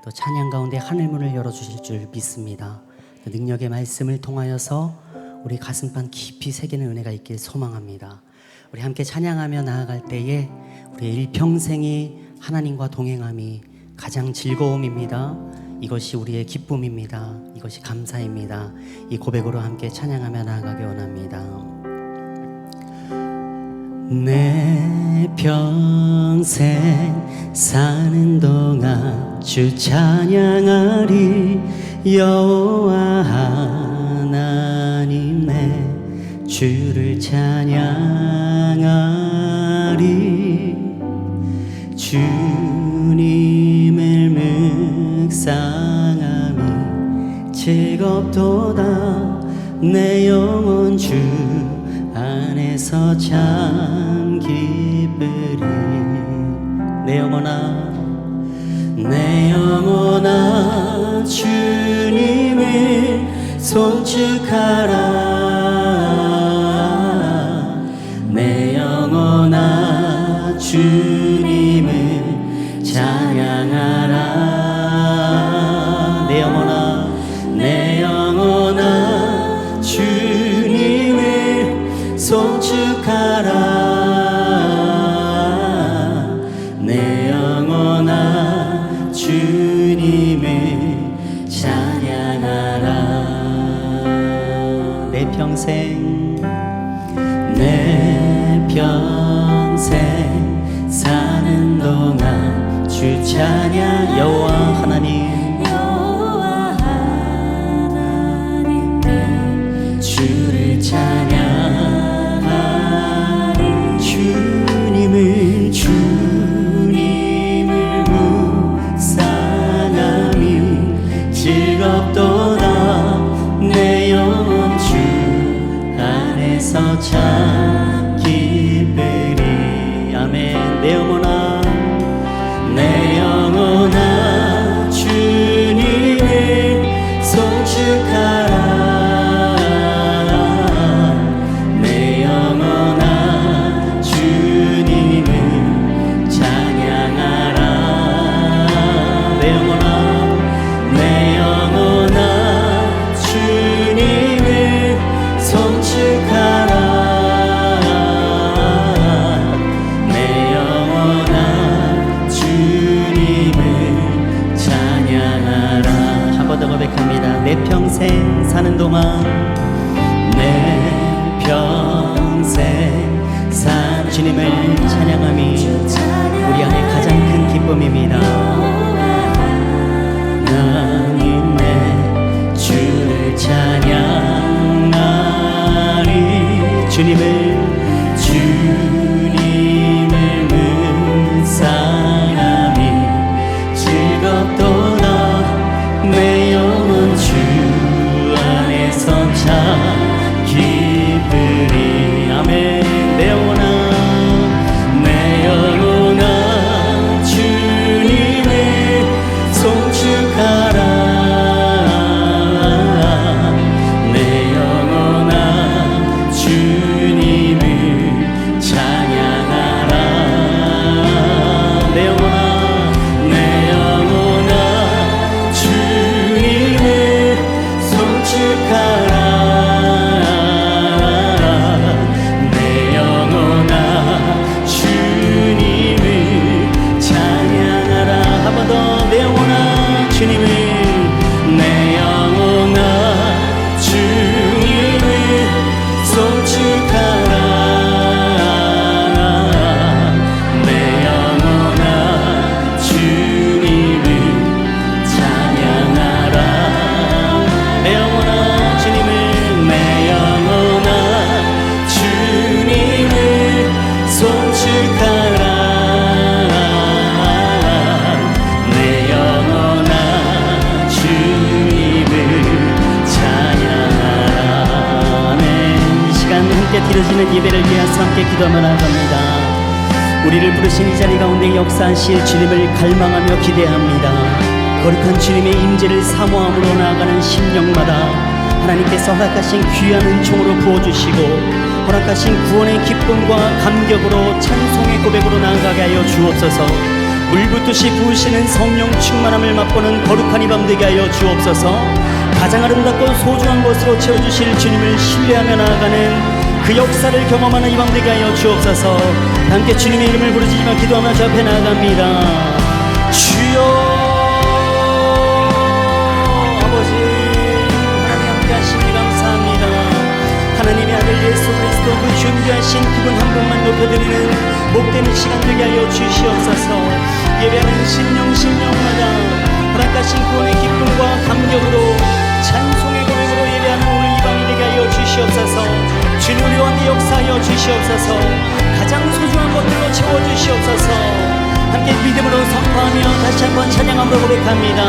또 찬양 가운데 하늘문을 열어주실 줄 믿습니다. 또 능력의 말씀을 통하여서 우리 가슴판 깊이 새기는 은혜가 있길 소망합니다. 우리 함께 찬양하며 나아갈 때에 우리의 일평생이 하나님과 동행함이 가장 즐거움입니다. 이것이 우리의 기쁨입니다. 이것이 감사입니다. 이 고백으로 함께 찬양하며 나아가기 원합니다. 내 평생 사는 동안 주 찬양하리. 여호와 하나님 내 주를 찬양하리. 주님을 묵상함이 즐겁도다. 내 영혼 주 안에서 참 기쁘리. 내 영혼아 주님을 송축하라. 내 영혼아 주님을 찬양하라. 내 영혼아 주님을 송축하라. 내 영혼아 주님을 찬양하라. 내 평생 사는 동안 주 찬양. 여호와 하나님 주를 찬양하리. 주님을 묵상함이 즐겁도다. 내 영혼 주 안에서 참 기쁘리. 아멘. 내 영혼아 주님을 송축하라. 내 영혼아 주님을 찬양하라. 내 영혼아 주님을 송축하라. 내 영혼아 주님을 찬양하라. 한 번 더 고백합니다. 내 평생 사는 동안 내 평생 산 주님을 찬양함이 우리 안에 가장 큰 기쁨입니다. 하나님 내 주를 찬양하리. 주님을 묵상함이 즐겁도다. 내 영혼 주 안에서 참 기쁘리. 아멘. 내 영혼아 주님을 송축하라. 내 영혼아 주님을 찬양하라. 내 영혼아 주님을 송축하라. 내 영혼아 주님을 찬양하라. 한 번 더. 내 영혼아 주님을. 내 영혼아 주님을 송축하라. 내 영혼아 주님을 찬양하라. 내 영혼아 주님을. 내 영혼아 주님을 송축하라. 내 영혼아 주님을 찬양하라. 아멘. 이 시간 함께 드려지는 예배를 위해서 함께 기도하며 나아갑니다. 우리를 부르신 이 자리 가운데 역사하실 주님을 갈망하며 기대합니다. 거룩한 주님의 임재를 사모함으로 나아가는 심령마다 하나님께서 허락하신 귀한 은총으로 부어주시고 허락하신 구원의 기쁨과 감격으로 찬송의 고백으로 나아가게 하여 주옵소서. 물붓듯이 부으시는 성령 충만함을 맛보는 거룩한 이 밤 되게 하여 주옵소서. 가장 아름답고 소중한 것으로 채워주실 주님을 신뢰하며 나아가는 그 역사를 경험하는 이 밤 되게 하여 주옵소서. 함께 주님의 이름을 부르짖으며 기도하며 주 앞에 나아갑니다. 주여 아버지, 하나님 함께 하시니 감사합니다. 하나님의 아들 예수 그리스도 그 준비하신 그분 한 분만 높여드리는 복되는 시간 되게 하여 주시옵소서. 예배하는 심령마다 허락하신 구원의 기쁨과 감격으로 찬송의 고백으로 예배하는 오늘 이 밤이 되게 하여 주시옵소서. 주님 우리 가운데 역사하여 주시옵소서. 가장 소중한 것들로 채워주시옵소서. 함께 믿음으로 선포하며 다시 한번 찬양함으로 고백합니다.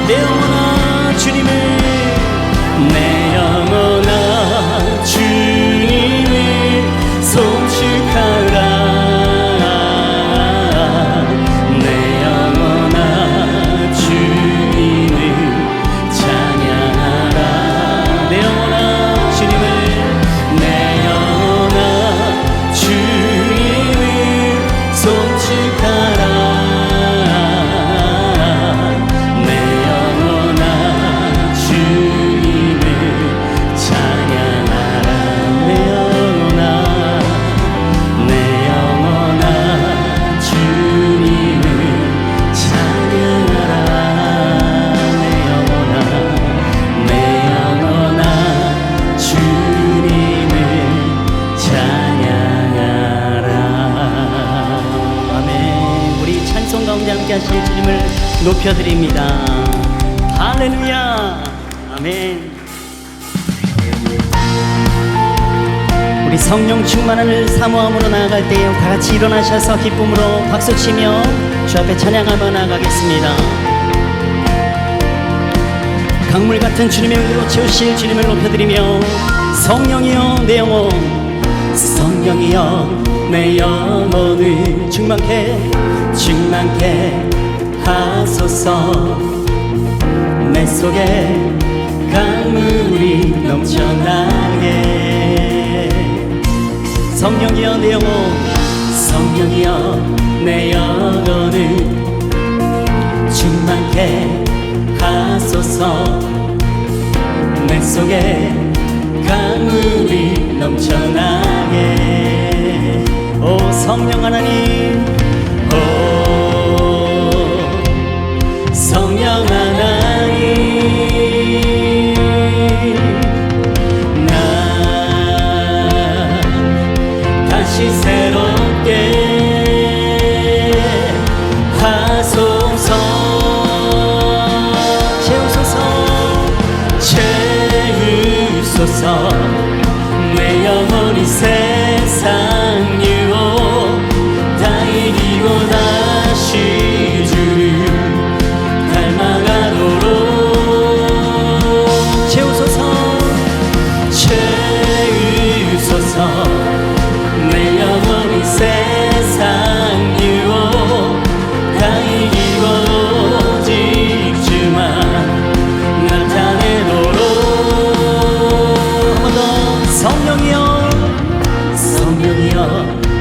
내 영혼아 주님을, 내 영혼아 주님을 송축하라. 내 영혼아 주님을 찬양하라. 내 영혼아 주님을, 내 영혼아 주님을 송축하라. 내 영혼아 주님을 찬양하라. 내 영혼아, 내 영혼아 주님을 찬양하라. 내 영혼아, 내 영혼아 주님을 찬양하라. 아멘. 우리 찬송 가운데 함께 하실 주님을 높여드립니다. 할렐루야. 아멘. 우리 성령 충만함을 사모함으로 나아갈 때에 다같이 일어나셔서 기쁨으로 박수치며 주 앞에 찬양하며 나아가겠습니다. 강물같은 주님의 은혜로 채우실 주님을 높여드리며 성령이여 내 영혼, 성령이여 내 영혼을 충만케 하소서. 내 속에 강물이 넘쳐나게. 성령이여 내 영혼, 성령이여 내 영혼을 충만케 하소서. 내 속에 강물이 넘쳐나게. 오 성령 하나님, 오 성령 하나님, 나 다시 새롭게 하소서. 채우소서. 내 영혼이 세상 유혹 다 이기고 다시 주를 닮아가도록 채우소서. 내 영혼이 세상 유혹 다 이기고 오직 주만 나타내도록. 성령이여, 성령이여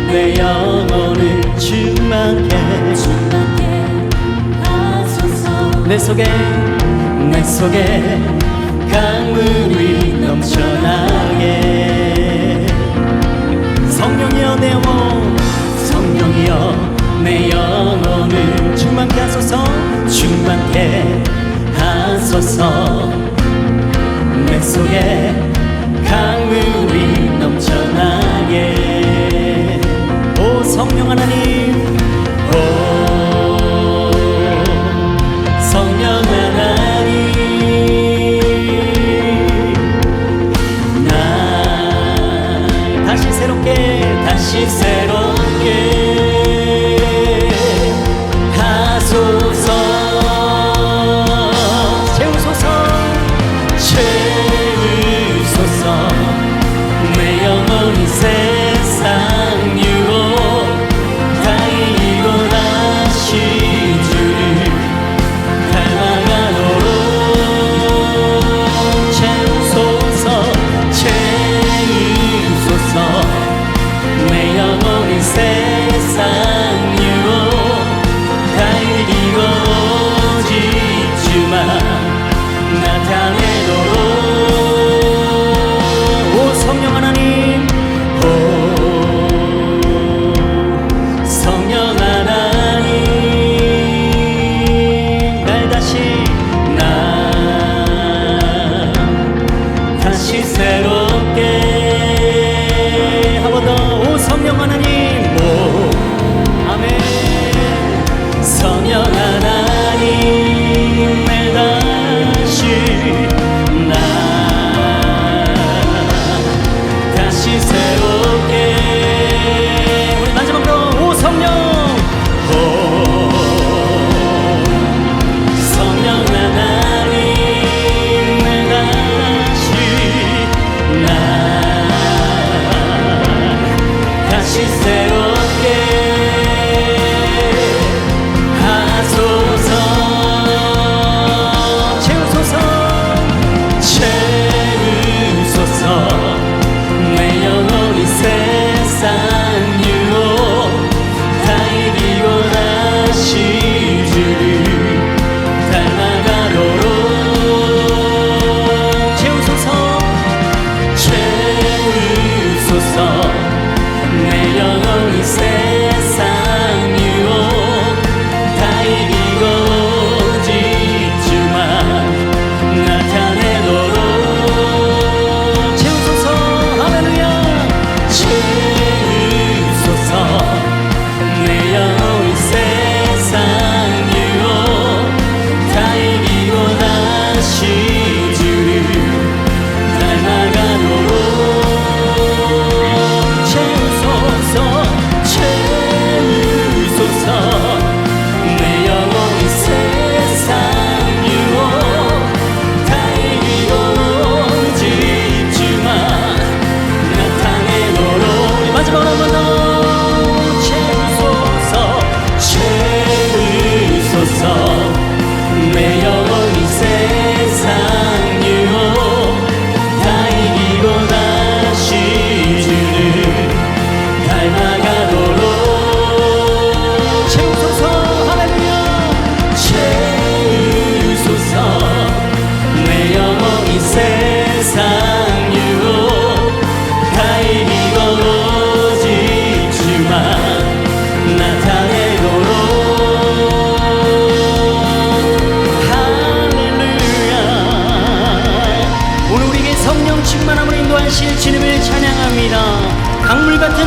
내 영혼을 충만케 하소서. 내 속에 강물이 넘쳐나게. 성령이여 내 영혼, 성령이여 내 영혼을 충만케 하소서. 충만케 하소서. 내 속에 강물이 넘쳐나게. 오 성령 하나님, 오 성령 하나님, 날 다시 새롭게 하소서. 채우소서. 내 영혼이 세상 유혹 다 이기고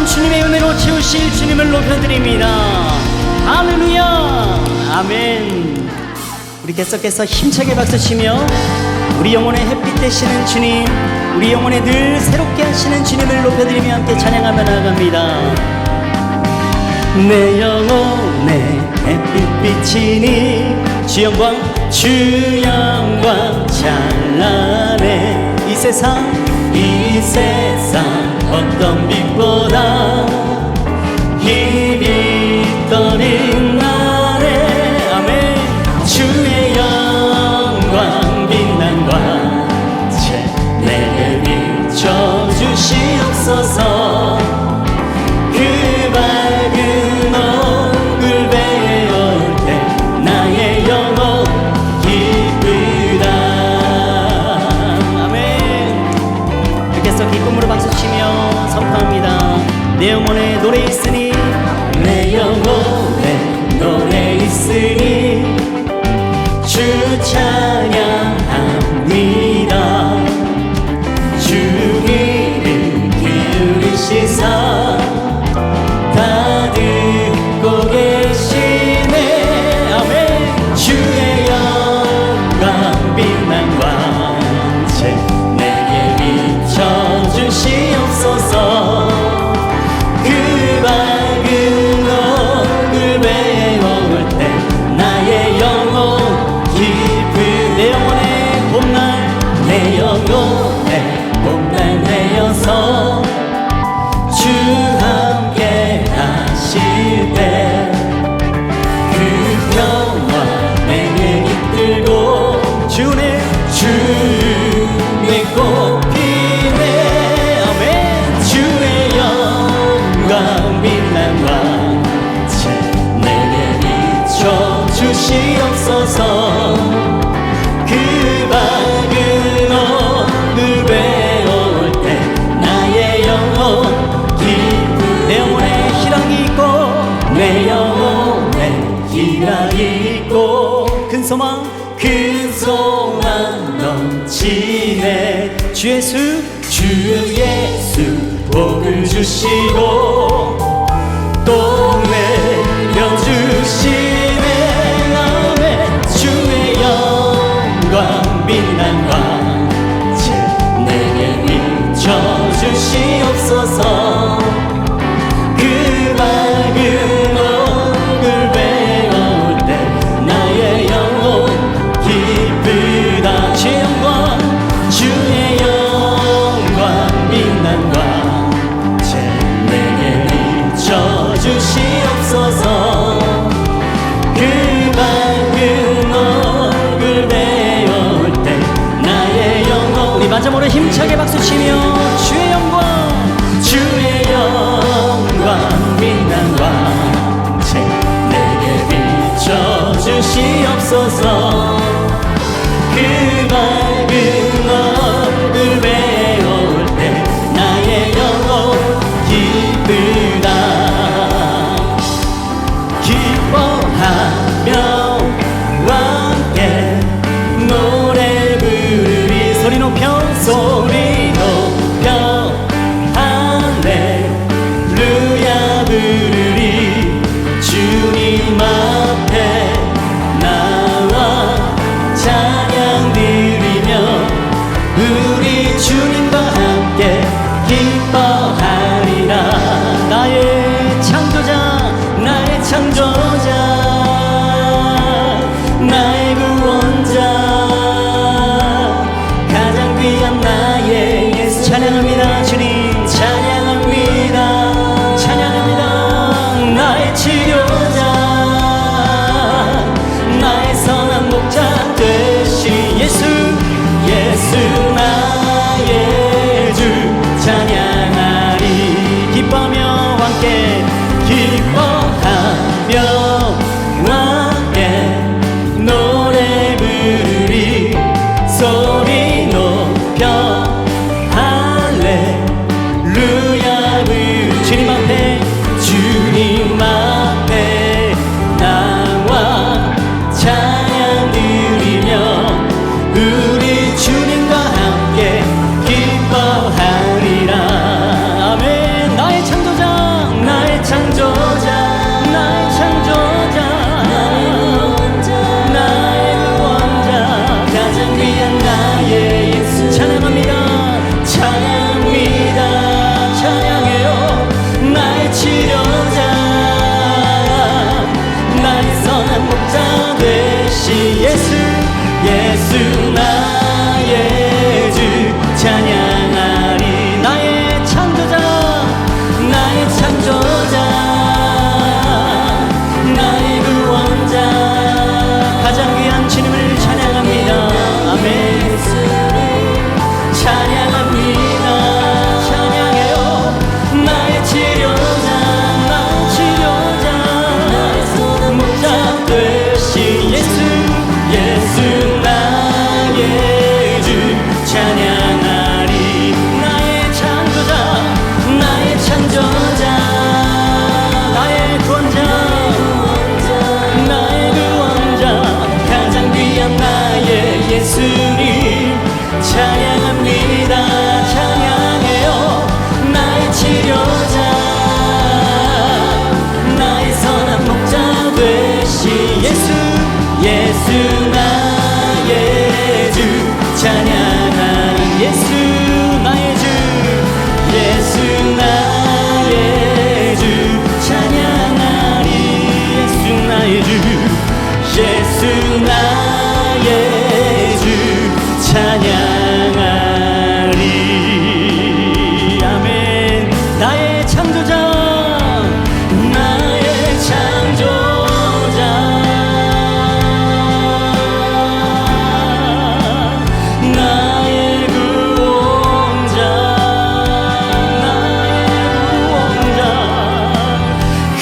모든 주님의 은혜로 채우실 주님을 높여드립니다. 할렐루야. 아멘. 우리 계속해서 힘차게 박수치며 우리 영혼의 햇빛 되시는 주님, 우리 영혼에 늘 새롭게 하시는 주님을 높여드리며 함께 찬양하며 나아갑니다. 내 영혼의 햇빛 비치니 주 영광 찬란해. 이 세상 어떤 빛보다 힘이 떠린 날에 아멘. 주의 영광 빛난 광채 내게 비춰주시옵소서. 그 밝은 얼굴 배울 때 나의 영혼 기쁘다. 아멘. 이렇게 기쁨으로 박수치며 선포합니다. 내 영혼에 노래 있으니 내 영혼에 노래 있으니 주 찬양합니다. 주 이름 기울이시사 다 듣고 계시네. 아멘. 주의 영광 빛난 광채 내게 비춰주시옵소서. 그 밝은 얼굴 배울 때 나의 영혼 기쁘. 내 영혼의 봄날 내 영혼의 봄날 되어서 주 함께 하실 때 그 평화 내게 깃들고 주의 꽃피네. 아멘. 주의 영광 빛난 광채 내게 비춰주시옵소서. 그 밝은 얼굴 배울 때 나의 영혼 기쁘. 내 영혼에 희락이 있고 내 영혼에 희락이 있고 큰 소망 넘치네. 주 예수 복을 주시고 또 내려주시네. 아멘. 주의 영광 빛난 광채 내게 비춰주시옵소서. 그 밝은 얼굴 배울 때 나의 영혼 기쁘다. 주의 영광 빛난 광채 내게 비춰주시옵소서. 그 밝은 얼굴 배울 때 나의 영혼. 우리 마지막으로 힘차게 박수치며 주의 영광 빛난 광채 내게 비춰주시옵소서. 그 밝은 얼굴 배울 때 나의 영혼 기쁘다. 기뻐하며 함께 노래 부르리. 소리 높여 할렐루야 부르리. 주님 앞에 나와 찬양 드리며 우리 주님과 함께 기뻐하리라. 나의 창조자 나의 구원자 가장 귀한 나 나의 주 찬양하리. 나의 창조자, 나의 창조자, 나의 구원자, 가장 귀한 주님을 찬양합니다. 아멘. 찬양합니다. 찬양해요. 나의 치료자, 나의 치료자, 나의 목자 되신 예수, 예수 나의 주 찬양하리. 나의 창조자, 나의 창조자, 나의 구원자, 나의 구원자, 가장 귀한 나의 예수님 찬양합니다. 찬양해요. 나의 치료자, 나의 선한 목자 되신 예수, 예수 나의 주 찬양하리. 예수 나의 주, 예수 나의 주 찬양하리. 예수 나의 주, 예수 나의 주 찬양하리. 아멘. 나의 창조자, 나의 창조자, 나의 구원자, 나의 구원자,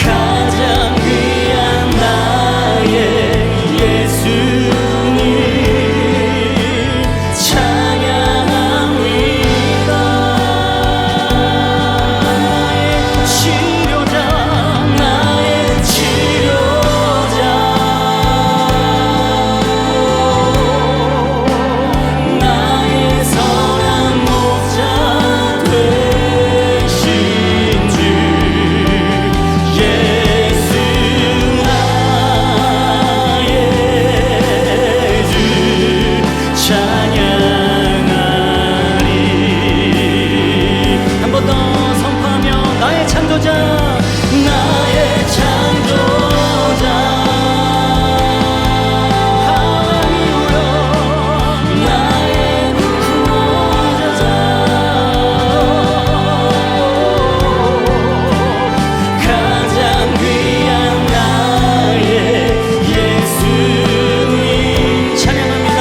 가장 귀한 나의 예수님 찬양합니다. 나의 치료자, 나의 치료자, 나의 선한 목자 되신 주 예수 나의 주 찬양하리. 한 번 더 선포하며 나의 창조자, 나의 창조자, 하나님이여 나의 구원자, 가장 귀한 나의 예수님 찬양합니다.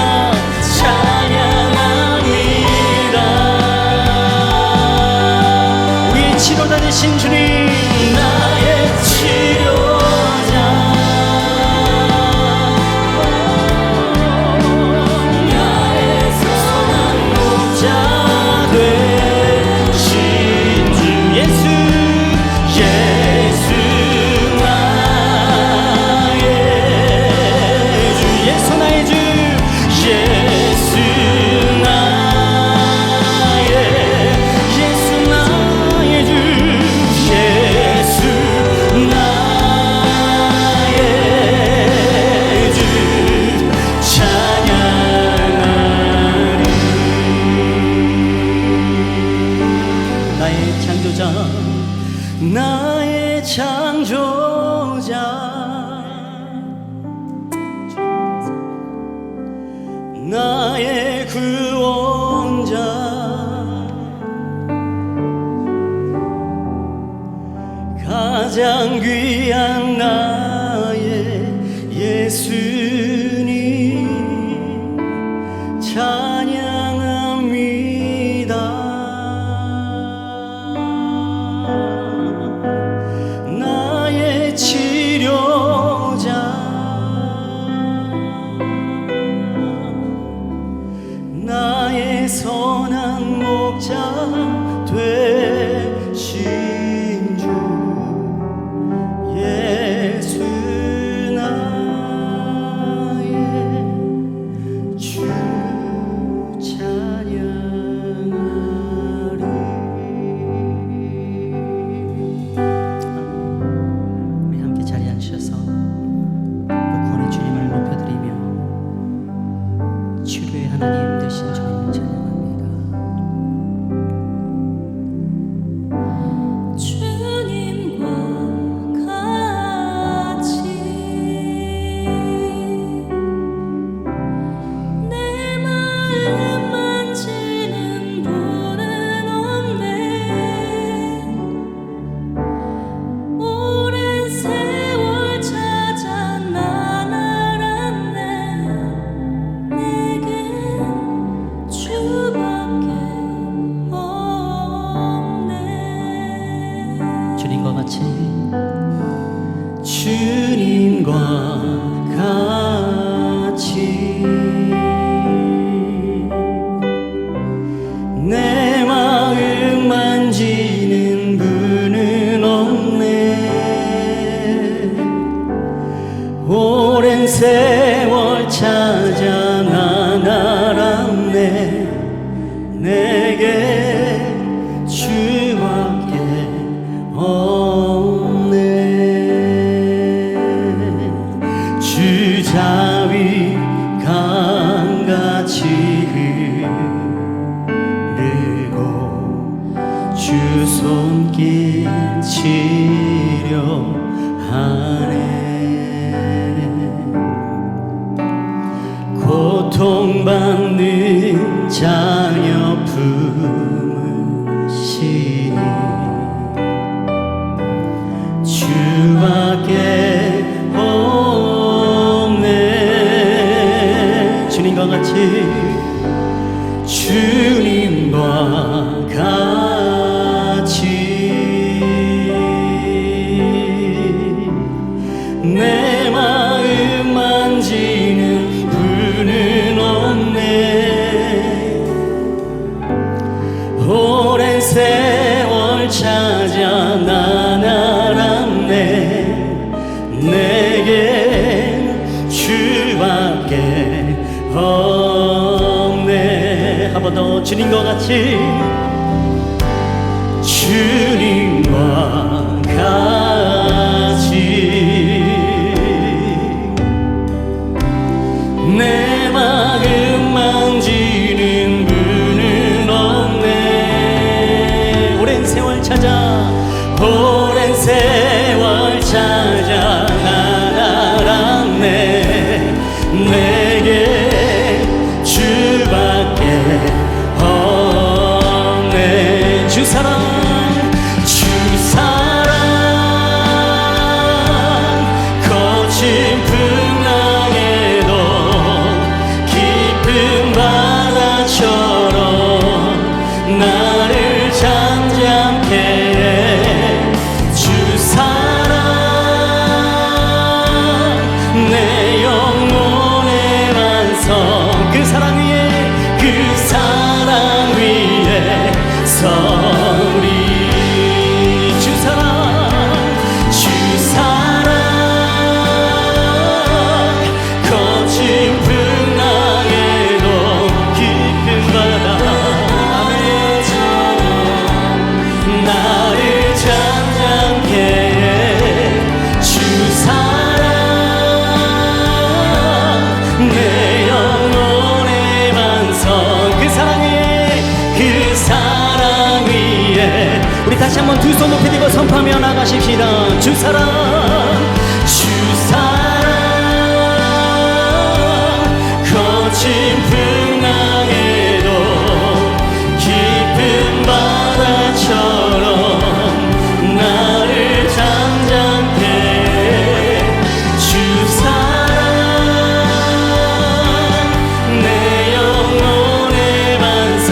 찬양합니다. 우리의 치료자 되신 주님, 나의 치료자, 나의 선한 목자 되신 주 예수, 예수 나의 주, 예수 나의 주, 예수 나의, 예수 나의 주, 예수 나의 주 찬양하리. 나의 창조자, 나의 창조자, 나의 구원자, 가장 귀한 나의 예수님 찬양합니다. 나의 치료자, 나의 선한 목자 되신 주 예수 나의 주 찬양하리. 우리 함께 자리에 앉으셔서 그 구원의 주님을 높여드리며 치료의 하나님 되신 주님을 찬양합니다. 주님과 같이 내 고통받는 자녀 품으시니 주밖에 없네. 주님과 같이 주님과 같이 내 마음 만지는 분은 없네. 오랜 세월 찾아 난 알았네. 내겐 주밖에 없네. 한 번 더 주님과 같이 주님과 같이 내 마음 만지는 분은 없네. 오랜 세월 찾아 오랜 세월 찾아 난 알았네. 내게 주밖에 없네. 주 사랑 주 사랑 거친 풍랑에도 깊은 바다처럼 나를 잠잠케 해. 주 사랑 내 영혼의 완성. 그 사랑 위에 그 사랑 위에 서리. 주 사랑 거친 풍랑에도 깊은 바다처럼 나를 잠잠케 해. 주 사랑 내 영혼의 반성. 그 사랑 위에 그 사랑 위에 우리 다시 한번 두 손 높이 들고 선포하며 나가십시다. 주 사랑 거친 풍랑에도 깊은 바다처럼 나를 잠잠케 해. 주 사랑 내 영혼의 반성.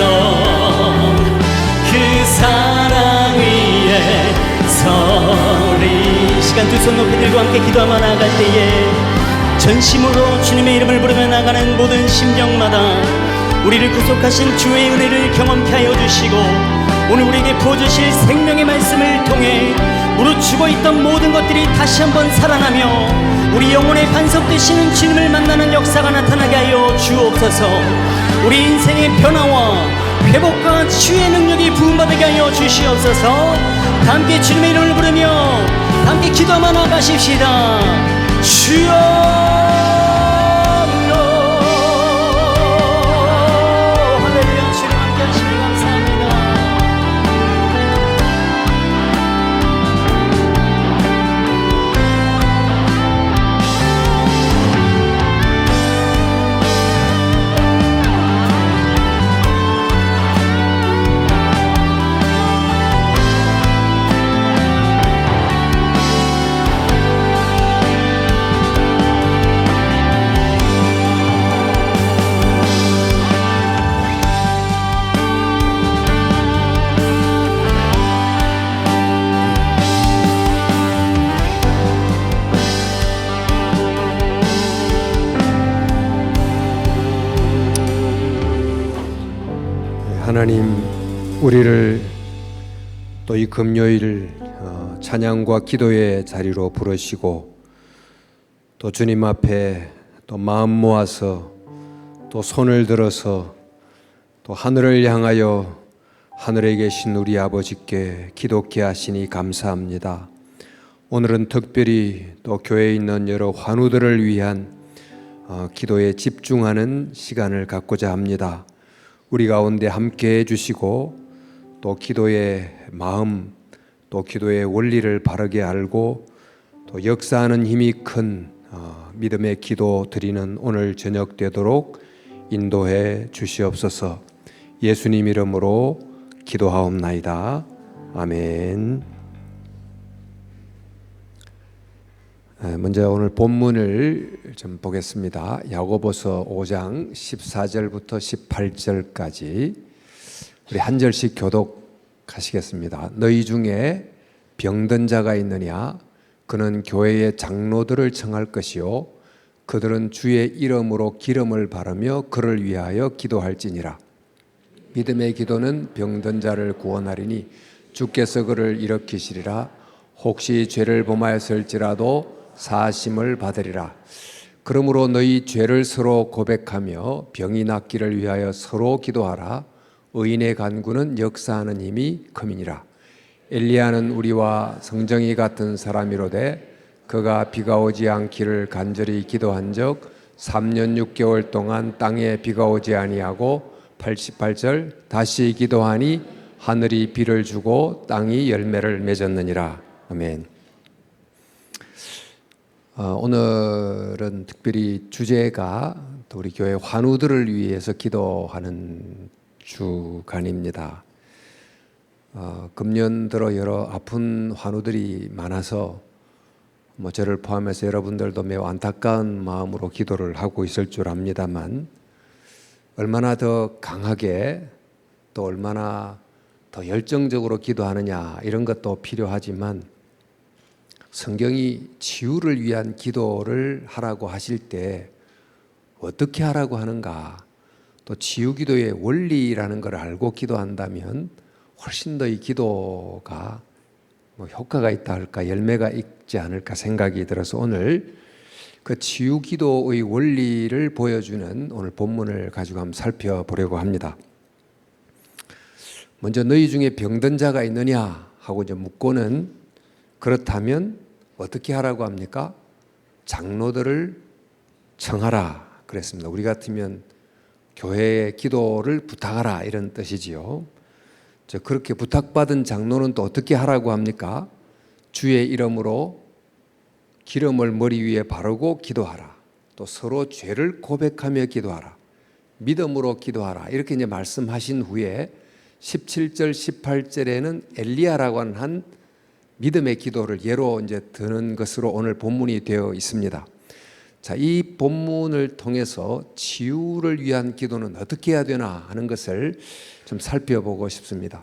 그 사랑 위에 서리. 시간 두 손 높이 들고 함께 기도하며 나아갈 때에 전심으로 주님의 이름을 부르며 나가는 모든 심령마다 우리를 구속하신 주의 은혜를 경험케 하여 주시고 오늘 우리에게 부어주실 생명의 말씀을 통해 무릎 죽어있던 모든 것들이 다시 한번 살아나며 우리 영혼의 반석 되시는 주님을 만나는 역사가 나타나게 하여 주옵소서. 우리 인생의 변화와 회복과 치유의 능력이 부음받게 하여 주시옵소서. 다 함께 주님의 이름을 부르며 함께 기도하며 나가십시다. 주여 할렐루야. 주님 함께 하시니 감사합니다. 하나님, 우리를 또 이 금요일 찬양과 기도의 자리로 부르시고 또 주님 앞에 또 마음 모아서 또 손을 들어서 또 하늘을 향하여 하늘에 계신 우리 아버지께 기도케 하시니 감사합니다. 오늘은 특별히 또 교회에 있는 여러 환우들을 위한 기도에 집중하는 시간을 갖고자 합니다. 우리 가운데 함께 해주시고 또 기도의 마음, 또 기도의 원리를 바르게 알고 또 역사하는 힘이 큰 믿음의 기도 드리는 오늘 저녁 되도록 인도해 주시옵소서. 예수님 이름으로 기도하옵나이다. 아멘. 먼저 오늘 본문을 좀 보겠습니다. 야고보서 5장 14절부터 18절까지 우리 한 절씩 교독하시겠습니다. 너희 중에 병든 자가 있느냐? 그는 교회의 장로들을 청할 것이요 그들은 주의 이름으로 기름을 바르며 그를 위하여 기도할지니라. 믿음의 기도는 병든 자를 구원하리니 주께서 그를 일으키시리라. 혹시 죄를 범하였을지라도 사하심을 받으리라. 그러므로 너희 죄를 서로 고백하며 병이 낫기를 위하여 서로 기도하라. 의인의 간구는 역사하는 힘이 큼이니라. 엘리야는 우리와 성정이 같은 사람이로되 그가 비가 오지 않기를 간절히 기도한 적 3년 6개월 동안 땅에 비가 오지 아니하고 88절 다시 기도하니 하늘이 비를 주고 땅이 열매를 맺었느니라. 아멘. 오늘은 특별히 주제가 또 우리 교회 환우들을 위해서 기도하는 주간입니다. 금년 들어 여러 아픈 환우들이 많아서 저를 포함해서 여러분들도 매우 안타까운 마음으로 기도를 하고 있을 줄 압니다만 얼마나 더 강하게 또 얼마나 더 열정적으로 기도하느냐 이런 것도 필요하지만 성경이 치유를 위한 기도를 하라고 하실 때 어떻게 하라고 하는가, 또 치유 기도의 원리라는 걸 알고 기도한다면 훨씬 더 이 기도가 효과가 있다 할까, 열매가 있지 않을까 생각이 들어서 오늘 그 치유 기도의 원리를 보여주는 오늘 본문을 가지고 한번 살펴보려고 합니다. 먼저 너희 중에 병든 자가 있느냐 하고 이제 묻고는 그렇다면 어떻게 하라고 합니까? 장로들을 청하라 그랬습니다. 우리 같으면 교회의 기도를 부탁하라 이런 뜻이지요. 그렇게 부탁받은 장로는 또 어떻게 하라고 합니까? 주의 이름으로 기름을 머리 위에 바르고 기도하라. 또 서로 죄를 고백하며 기도하라. 믿음으로 기도하라. 이렇게 이제 말씀하신 후에 17절, 18절에는 엘리야라고 하는 한 믿음의 기도를 예로 이제 드는 것으로 오늘 본문이 되어 있습니다. 자, 이 본문을 통해서 치유를 위한 기도는 어떻게 해야 되나 하는 것을 좀 살펴보고 싶습니다.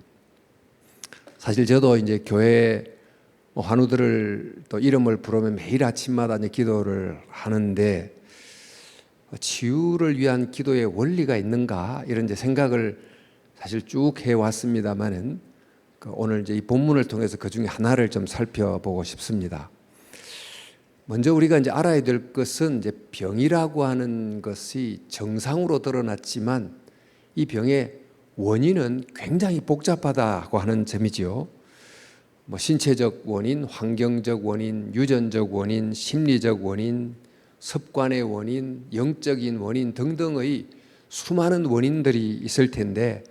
사실 저도 이제 교회 환우들을 또 이름을 부르며 매일 아침마다 이제 기도를 하는데 치유를 위한 기도의 원리가 있는가 이런 이제 생각을 사실 쭉 해왔습니다만은 오늘 이제 이 본문을 통해서 그 중에 하나를 좀 살펴보고 싶습니다. 먼저 우리가 이제 알아야 될 것은 이제 병이라고 하는 것이 정상으로 드러났지만 이 병의 원인은 굉장히 복잡하다고 하는 점이지요. 신체적 원인, 환경적 원인, 유전적 원인, 심리적 원인, 습관의 원인, 영적인 원인 등등의 수많은 원인들이 있을 텐데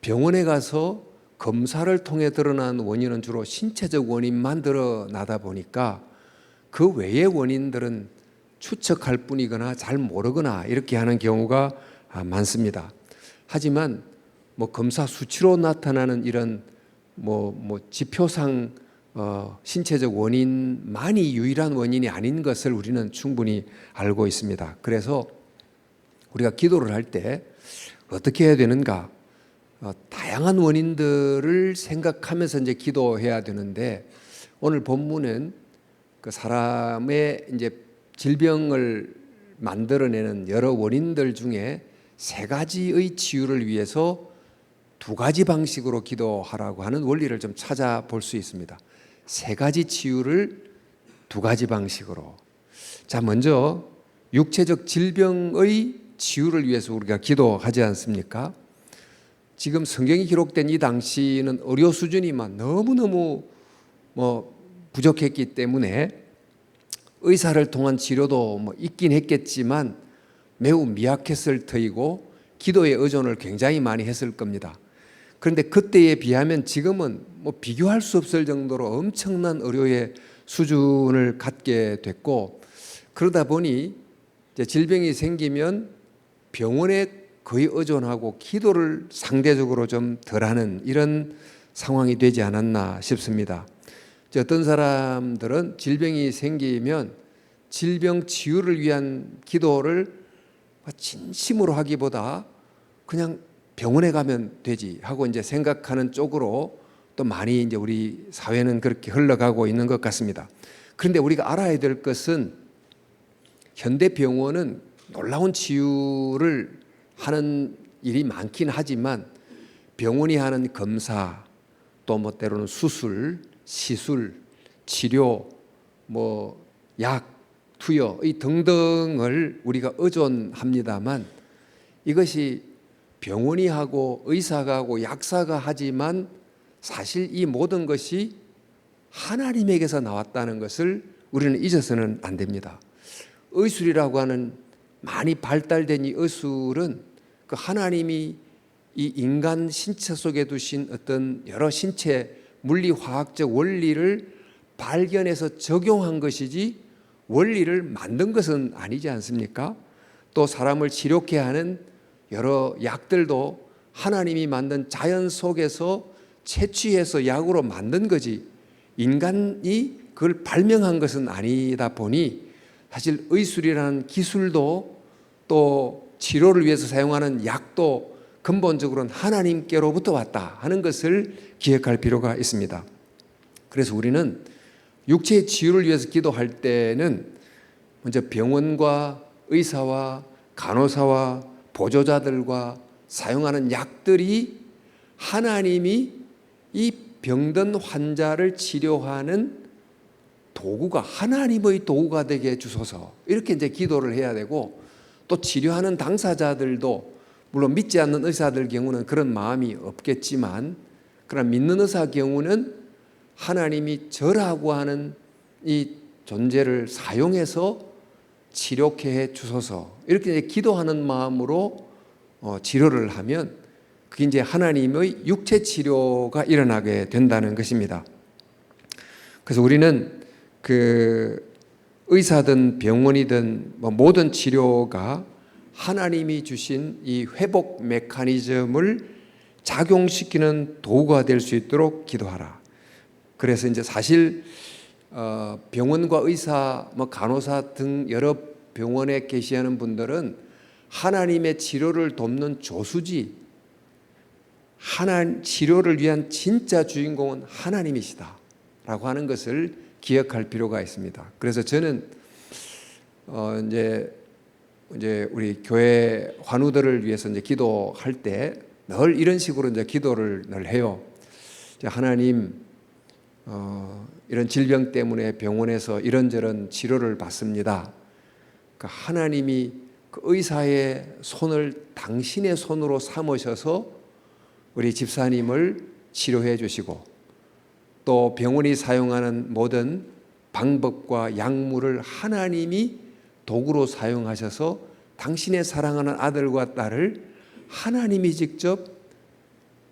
병원에 가서 검사를 통해 드러난 원인은 주로 신체적 원인만 드러나다 보니까 그 외의 원인들은 추측할 뿐이거나 잘 모르거나 이렇게 하는 경우가 많습니다. 하지만 검사 수치로 나타나는 이런 지표상 신체적 원인만이 유일한 원인이 아닌 것을 우리는 충분히 알고 있습니다. 그래서 우리가 기도를 할 때 어떻게 해야 되는가? 다양한 원인들을 생각하면서 이제 기도해야 되는데 오늘 본문은 그 사람의 이제 질병을 만들어내는 여러 원인들 중에 세 가지의 치유를 위해서 두 가지 방식으로 기도하라고 하는 원리를 좀 찾아볼 수 있습니다. 세 가지 치유를 두 가지 방식으로. 자, 먼저 육체적 질병의 치유를 위해서 우리가 기도하지 않습니까? 지금 성경이 기록된 이 당시는 의료 수준이 너무너무 부족했기 때문에 의사를 통한 치료도 있긴 했겠지만 매우 미약했을 터이고 기도의 의존을 굉장히 많이 했을 겁니다. 그런데 그때에 비하면 지금은 비교할 수 없을 정도로 엄청난 의료의 수준을 갖게 됐고 그러다 보니 이제 질병이 생기면 병원에 거의 의존하고 기도를 상대적으로 좀 덜하는 이런 상황이 되지 않았나 싶습니다. 어떤 사람들은 질병이 생기면 질병 치유를 위한 기도를 진심으로 하기보다 그냥 병원에 가면 되지 하고 이제 생각하는 쪽으로 또 많이 이제 우리 사회는 그렇게 흘러가고 있는 것 같습니다. 그런데 우리가 알아야 될 것은 현대 병원은 놀라운 치유를 하는 일이 많긴 하지만 병원이 하는 검사 또 뭐 때로는 수술, 시술, 치료, 뭐 약, 투여 이 등등을 우리가 의존합니다만 이것이 병원이 하고 의사가 하고 약사가 하지만 사실 이 모든 것이 하나님에게서 나왔다는 것을 우리는 잊어서는 안 됩니다. 의술이라고 하는 많이 발달된 이 의술은 그 하나님이 이 인간 신체 속에 두신 어떤 여러 신체 물리화학적 원리를 발견해서 적용한 것이지 원리를 만든 것은 아니지 않습니까? 또 사람을 치료케 하는 여러 약들도 하나님이 만든 자연 속에서 채취해서 약으로 만든 거지 인간이 그걸 발명한 것은 아니다 보니 사실 의술이라는 기술도 또 치료를 위해서 사용하는 약도 근본적으로는 하나님께로부터 왔다 하는 것을 기억할 필요가 있습니다. 그래서 우리는 육체의 치유를 위해서 기도할 때는 먼저 병원과 의사와 간호사와 보조자들과 사용하는 약들이 하나님이 이 병든 환자를 치료하는 도구가 하나님의 도구가 되게 해주소서 이렇게 이제 기도를 해야 되고 또 치료하는 당사자들도 물론 믿지 않는 의사들 경우는 그런 마음이 없겠지만 그러나 믿는 의사 경우는 하나님이 저라고 하는 이 존재를 사용해서 치료케 해 주소서 이렇게 이제 기도하는 마음으로 치료를 하면 그게 이제 하나님의 육체 치료가 일어나게 된다는 것입니다. 그래서 우리는 그 의사든 병원이든 뭐 모든 치료가 하나님이 주신 이 회복 메커니즘을 작용시키는 도구가 될 수 있도록 기도하라. 그래서 이제 사실 병원과 의사, 뭐 간호사 등 여러 병원에 계시하는 분들은 하나님의 치료를 돕는 조수지, 치료를 위한 진짜 주인공은 하나님이시다라고 하는 것을 기억할 필요가 있습니다. 그래서 저는 이제 우리 교회 환우들을 위해서 이제 기도할 때 늘 이런 식으로 이제 기도를 늘 해요. 하나님, 이런 질병 때문에 병원에서 이런저런 치료를 받습니다. 그러니까 하나님이 그 의사의 손을 당신의 손으로 삼으셔서 우리 집사님을 치료해 주시고 또 병원이 사용하는 모든 방법과 약물을 하나님이 도구로 사용하셔서 당신의 사랑하는 아들과 딸을 하나님이 직접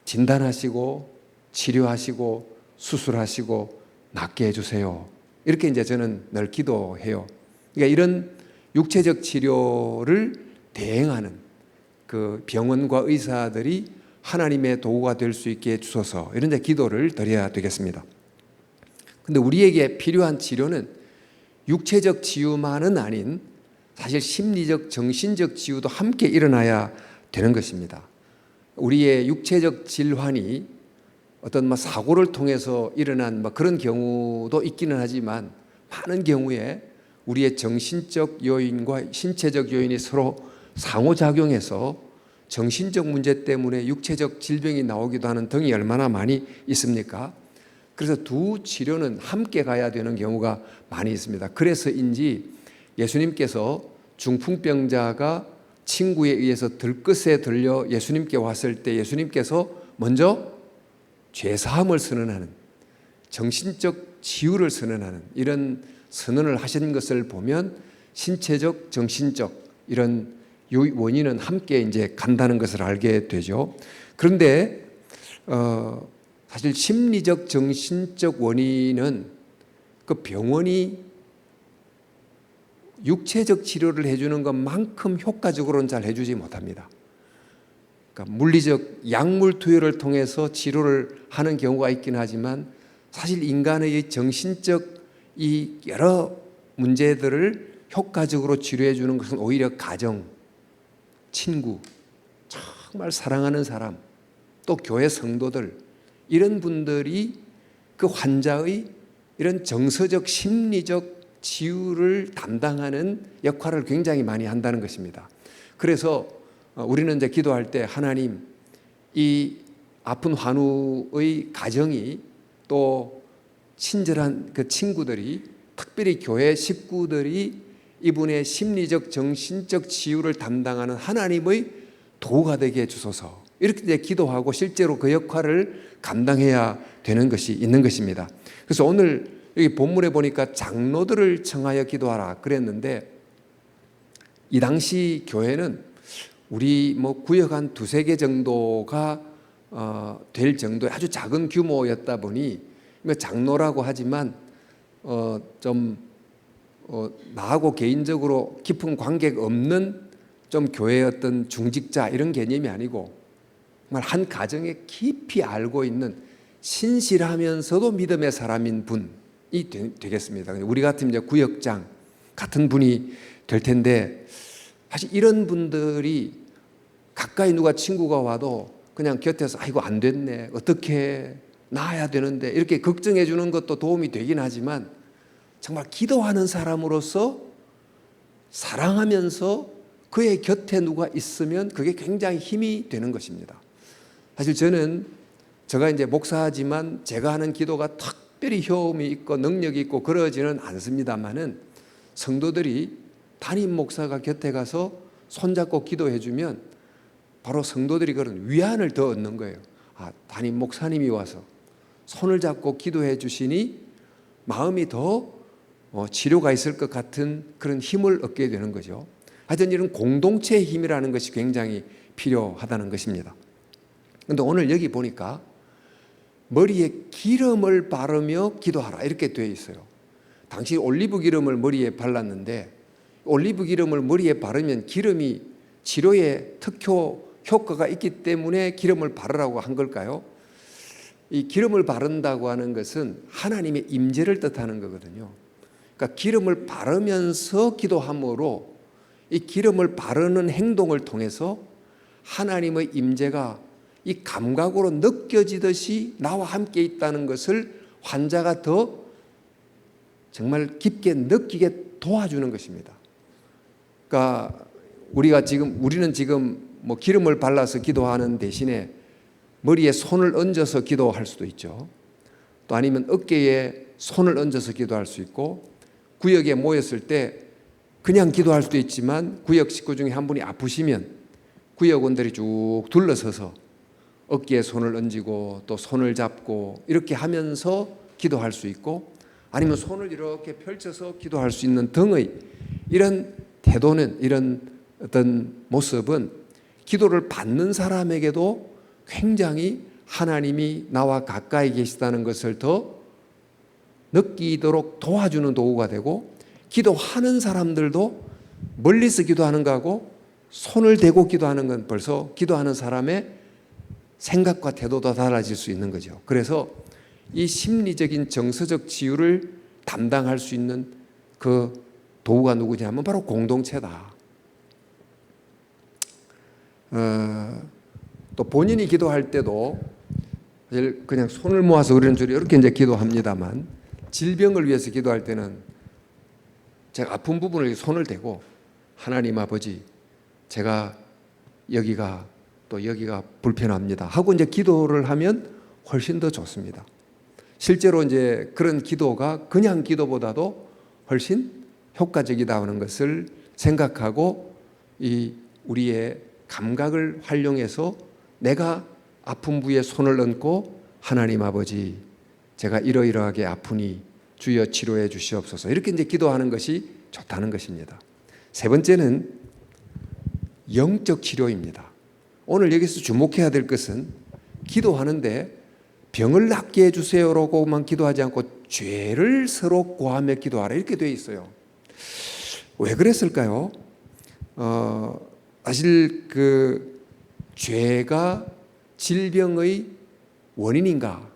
진단하시고 치료하시고 수술하시고 낫게 해주세요. 이렇게 이제 저는 늘 기도해요. 그러니까 이런 육체적 치료를 대행하는 그 병원과 의사들이 하나님의 도구가 될 수 있게 해주소서 이런 데 기도를 드려야 되겠습니다. 근데 우리에게 필요한 치료는 육체적 치유만은 아닌 사실 심리적, 정신적 치유도 함께 일어나야 되는 것입니다. 우리의 육체적 질환이 어떤 사고를 통해서 일어난 그런 경우도 있기는 하지만 많은 경우에 우리의 정신적 요인과 신체적 요인이 서로 상호작용해서 정신적 문제 때문에 육체적 질병이 나오기도 하는 등이 얼마나 많이 있습니까? 그래서 두 치료는 함께 가야 되는 경우가 많이 있습니다. 그래서인지 예수님께서 중풍병자가 친구에 의해서 들것에 들려 예수님께 왔을 때 예수님께서 먼저 죄사함을 선언하는 정신적 치유를 선언하는 이런 선언을 하신 것을 보면 신체적, 정신적 이런 원인은 함께 이제 간다는 것을 알게 되죠. 그런데 사실 심리적, 정신적 원인은 그 병원이 육체적 치료를 해주는 것만큼 효과적으로는 잘 해주지 못합니다. 그러니까 물리적 약물 투여를 통해서 치료를 하는 경우가 있긴 하지만 사실 인간의 정신적 이 여러 문제들을 효과적으로 치료해 주는 것은 오히려 가정, 친구, 정말 사랑하는 사람, 또 교회 성도들, 이런 분들이 그 환자의 이런 정서적 심리적 치유를 담당하는 역할을 굉장히 많이 한다는 것입니다. 그래서 우리는 이제 기도할 때 하나님, 이 아픈 환우의 가정이 또 친절한 그 친구들이, 특별히 교회 식구들이 이분의 심리적 정신적 치유를 담당하는 하나님의 도구가 되게 해주소서, 이렇게 이제 기도하고 실제로 그 역할을 감당해야 되는 것이 있는 것입니다. 그래서 오늘 여기 본문에 보니까 장로들을 청하여 기도하라 그랬는데, 이 당시 교회는 우리 뭐 구역 한 두세 개 정도가 될 정도의 아주 작은 규모였다 보니 장로라고 하지만 나하고 개인적으로 깊은 관계가 없는 좀 교회의 어떤 중직자 이런 개념이 아니고 정말 한 가정에 깊이 알고 있는 신실하면서도 믿음의 사람인 분이 되겠습니다. 우리 같은 이제 구역장 같은 분이 될 텐데, 사실 이런 분들이 가까이 누가 친구가 와도 그냥 곁에서 아이고 안 됐네, 어떻게 나아야 되는데 이렇게 걱정해 주는 것도 도움이 되긴 하지만, 정말 기도하는 사람으로서 사랑하면서 그의 곁에 누가 있으면 그게 굉장히 힘이 되는 것입니다. 사실 제가 이제 목사지만 제가 하는 기도가 특별히 효험이 있고 능력이 있고 그러지는 않습니다만은, 성도들이 담임 목사가 곁에 가서 손잡고 기도해 주면 바로 성도들이 그런 위안을 더 얻는 거예요. 아, 담임 목사님이 와서 손을 잡고 기도해 주시니 마음이 더 치료가 있을 것 같은 그런 힘을 얻게 되는 거죠. 하여튼 이런 공동체의 힘이라는 것이 굉장히 필요하다는 것입니다. 그런데 오늘 여기 보니까 머리에 기름을 바르며 기도하라 이렇게 되어 있어요. 당시 올리브 기름을 머리에 발랐는데, 올리브 기름을 머리에 바르면 기름이 치료에 특효 효과가 있기 때문에 기름을 바르라고 한 걸까요? 이 기름을 바른다고 하는 것은 하나님의 임재를 뜻하는 거거든요. 그러니까 기름을 바르면서 기도함으로 이 기름을 바르는 행동을 통해서 하나님의 임재가 이 감각으로 느껴지듯이 나와 함께 있다는 것을 환자가 더 정말 깊게 느끼게 도와주는 것입니다. 그러니까 우리는 지금 뭐 기름을 발라서 기도하는 대신에 머리에 손을 얹어서 기도할 수도 있죠. 또 아니면 어깨에 손을 얹어서 기도할 수 있고, 구역에 모였을 때 그냥 기도할 수도 있지만 구역 식구 중에 한 분이 아프시면 구역원들이 쭉 둘러서서 어깨에 손을 얹고 또 손을 잡고 이렇게 하면서 기도할 수 있고, 아니면 손을 이렇게 펼쳐서 기도할 수 있는 등의 이런 태도는, 이런 어떤 모습은 기도를 받는 사람에게도 굉장히 하나님이 나와 가까이 계시다는 것을 더 느끼도록 도와주는 도구가 되고, 기도하는 사람들도 멀리서 기도하는 거하고 손을 대고 기도하는 건 벌써 기도하는 사람의 생각과 태도도 달라질 수 있는 거죠. 그래서 이 심리적인 정서적 치유를 담당할 수 있는 그 도구가 누구냐면 바로 공동체다. 또 본인이 기도할 때도 그냥 손을 모아서 그러는 줄 이렇게 이제 기도합니다만, 질병을 위해서 기도할 때는 제가 아픈 부분을 손을 대고 하나님 아버지, 제가 여기가 불편합니다 하고 이제 기도를 하면 훨씬 더 좋습니다. 실제로 이제 그런 기도가 그냥 기도보다도 훨씬 효과적이다 하는 것을 생각하고, 이 우리의 감각을 활용해서 내가 아픈 부위에 손을 얹고 하나님 아버지, 제가 이러이러하게 아프니 주여 치료해 주시옵소서, 이렇게 이제 기도하는 것이 좋다는 것입니다. 세 번째는 영적 치료입니다. 오늘 여기서 주목해야 될 것은 기도하는데 병을 낫게 해주세요라고만 기도하지 않고 죄를 서로 고하며 기도하라 이렇게 되어 있어요. 왜 그랬을까요? 사실 그 죄가 질병의 원인인가?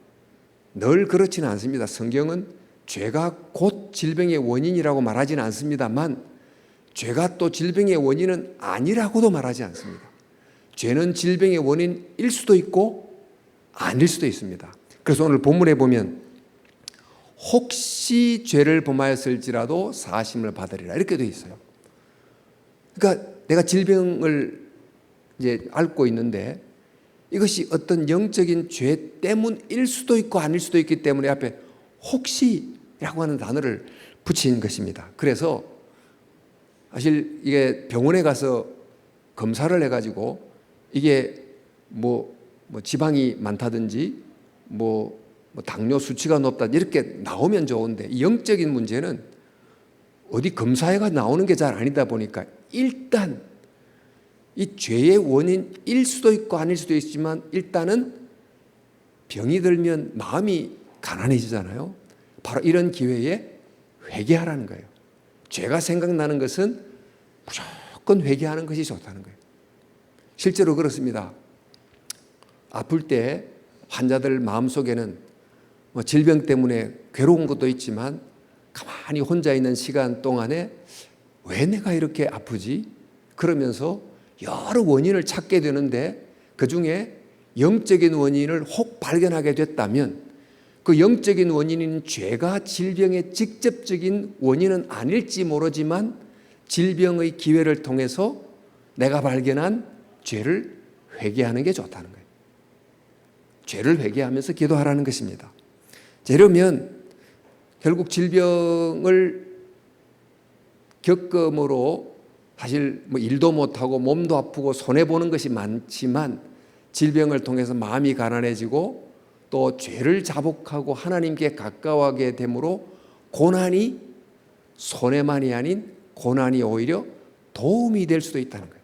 늘 그렇지는 않습니다. 성경은 죄가 곧 질병의 원인이라고 말하지는 않습니다만 죄가 또 질병의 원인은 아니라고도 말하지 않습니다. 죄는 질병의 원인일 수도 있고 아닐 수도 있습니다. 그래서 오늘 본문에 보면 혹시 죄를 범하였을지라도 사하심을 받으리라 이렇게 되어 있어요. 그러니까 내가 질병을 이제 앓고 있는데 이것이 어떤 영적인 죄 때문일 수도 있고 아닐 수도 있기 때문에 앞에 혹시라고 하는 단어를 붙인 것입니다. 그래서 사실 이게 병원에 가서 검사를 해가지고 이게 뭐 지방이 많다든지 뭐 당뇨 수치가 높다 이렇게 나오면 좋은데 이 영적인 문제는 어디 검사해가 나오는 게 잘 아니다 보니까 일단 이 죄의 원인일 수도 있고 아닐 수도 있지만 일단은 병이 들면 마음이 가난해지잖아요. 바로 이런 기회에 회개하라는 거예요. 죄가 생각나는 것은 무조건 회개하는 것이 좋다는 거예요. 실제로 그렇습니다. 아플 때 환자들 마음속에는 질병 때문에 괴로운 것도 있지만 가만히 혼자 있는 시간 동안에 왜 내가 이렇게 아프지? 그러면서 여러 원인을 찾게 되는데 그중에 영적인 원인을 혹 발견하게 됐다면 그 영적인 원인인 죄가 질병의 직접적인 원인은 아닐지 모르지만 질병의 기회를 통해서 내가 발견한 죄를 회개하는 게 좋다는 거예요. 죄를 회개하면서 기도하라는 것입니다. 이러면 결국 질병을 겪음으로 사실 일도 못하고 몸도 아프고 손해보는 것이 많지만 질병을 통해서 마음이 가난해지고 또 죄를 자복하고 하나님께 가까워하게 되므로 고난이 손해만이 아닌 고난이 오히려 도움이 될 수도 있다는 거예요.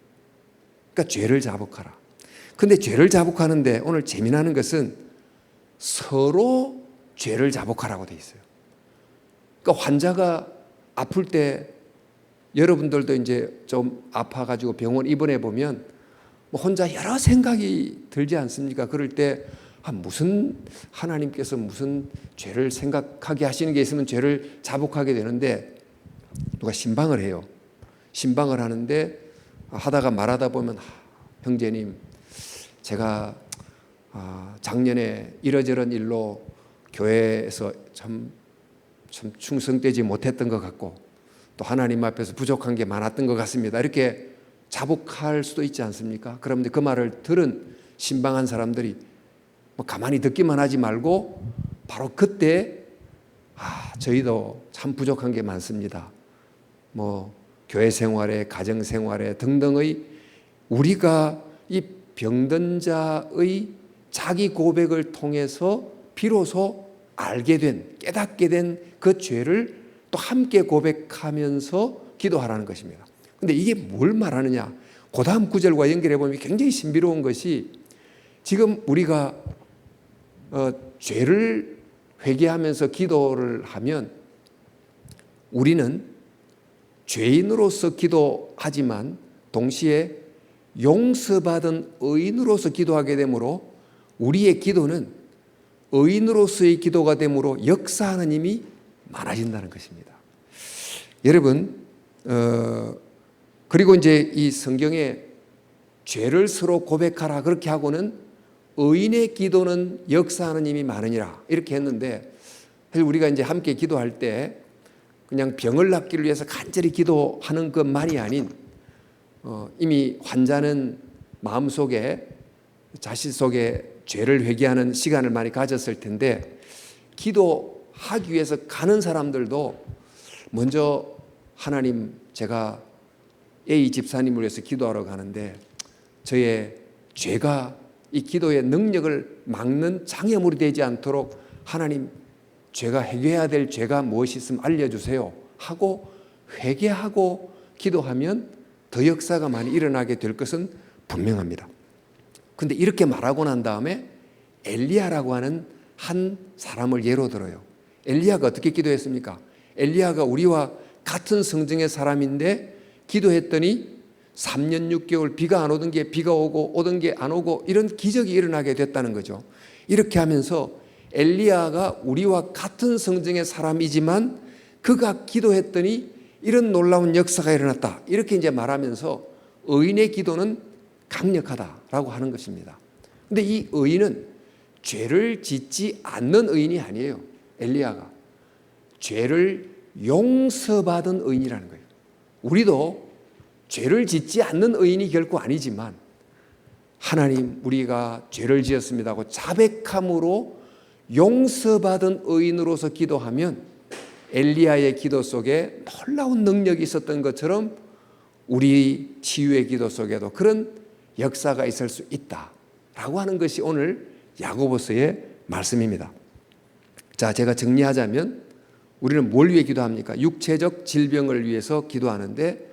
그러니까 죄를 자복하라. 근데 죄를 자복하는데 오늘 재미나는 것은 서로 죄를 자복하라고 돼 있어요. 그러니까 환자가 아플 때 여러분들도 이제 좀 아파가지고 병원 입원해 보면 혼자 여러 생각이 들지 않습니까? 그럴 때 무슨 하나님께서 무슨 죄를 생각하게 하시는 게 있으면 죄를 자복하게 되는데 누가 신방을 해요. 신방을 하는데 하다가 말하다 보면 형제님 제가 작년에 이러저런 일로 교회에서 참 충성되지 못했던 것 같고 또 하나님 앞에서 부족한 게 많았던 것 같습니다. 이렇게 자복할 수도 있지 않습니까? 그런데 그 말을 들은 신방한 사람들이 가만히 듣기만 하지 말고 바로 그때 저희도 참 부족한 게 많습니다. 교회 생활에 가정 생활에 등등의 우리가 이 병든 자의 자기 고백을 통해서 비로소 알게 된 깨닫게 된 그 죄를 또 함께 고백하면서 기도하라는 것입니다. 근데 이게 뭘 말하느냐? 그 다음 구절과 연결해 보면 굉장히 신비로운 것이 지금 우리가 죄를 회개하면서 기도를 하면 우리는 죄인으로서 기도하지만 동시에 용서받은 의인으로서 기도하게 되므로 우리의 기도는 의인으로서의 기도가 되므로 역사하는 힘이 많아진다는 것입니다. 여러분, 그리고 이제 이 성경에 죄를 서로 고백하라 그렇게 하고는 의인의 기도는 역사하는 힘이 많으니라 이렇게 했는데 사실 우리가 이제 함께 기도할 때 그냥 병을 낫기를 위해서 간절히 기도하는 것만이 아닌 이미 환자는 마음속에 자신 속에 죄를 회개하는 시간을 많이 가졌을 텐데 기도하기 위해서 가는 사람들도 먼저 하나님 제가 A 집사님을 위해서 기도하러 가는데 저의 죄가 이 기도의 능력을 막는 장애물이 되지 않도록 하나님 제가 회개해야 될 죄가 무엇이 있으면 알려주세요 하고 회개하고 기도하면 더 역사가 많이 일어나게 될 것은 분명합니다. 근데 이렇게 말하고 난 다음에 엘리야라고 하는 한 사람을 예로 들어요. 엘리야가 어떻게 기도했습니까? 엘리야가 우리와 같은 성정의 사람인데 기도했더니 3년 6개월 비가 안 오던 게 비가 오고 오던 게 안 오고 이런 기적이 일어나게 됐다는 거죠. 이렇게 하면서 엘리야가 우리와 같은 성정의 사람이지만 그가 기도했더니 이런 놀라운 역사가 일어났다. 이렇게 이제 말하면서 의인의 기도는 강력하다라고 하는 것입니다. 근데 이 의인은 죄를 짓지 않는 의인이 아니에요. 엘리야가 죄를 용서받은 의인이라는 거예요. 우리도 죄를 짓지 않는 의인이 결코 아니지만 하나님 우리가 죄를 지었습니다 하고 자백함으로 용서받은 의인으로서 기도하면 엘리야의 기도 속에 놀라운 능력이 있었던 것처럼 우리 치유의 기도 속에도 그런 역사가 있을 수 있다라고 하는 것이 오늘 야고보서의 말씀입니다. 자, 제가 정리하자면 우리는 뭘 위해 기도합니까? 육체적 질병을 위해서 기도하는데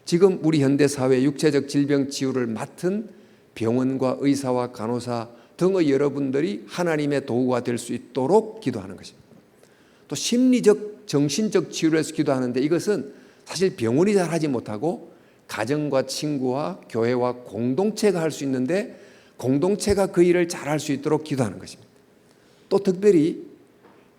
지금 우리 현대사회 육체적 질병 치유를 맡은 병원과 의사와 간호사 등의 여러분들이 하나님의 도구가 될 수 있도록 기도하는 것입니다. 또 심리적, 정신적 치유를 해서 기도하는데 이것은 사실 병원이 잘 하지 못하고 가정과 친구와 교회와 공동체가 할 수 있는데 공동체가 그 일을 잘 할 수 있도록 기도하는 것입니다. 또 특별히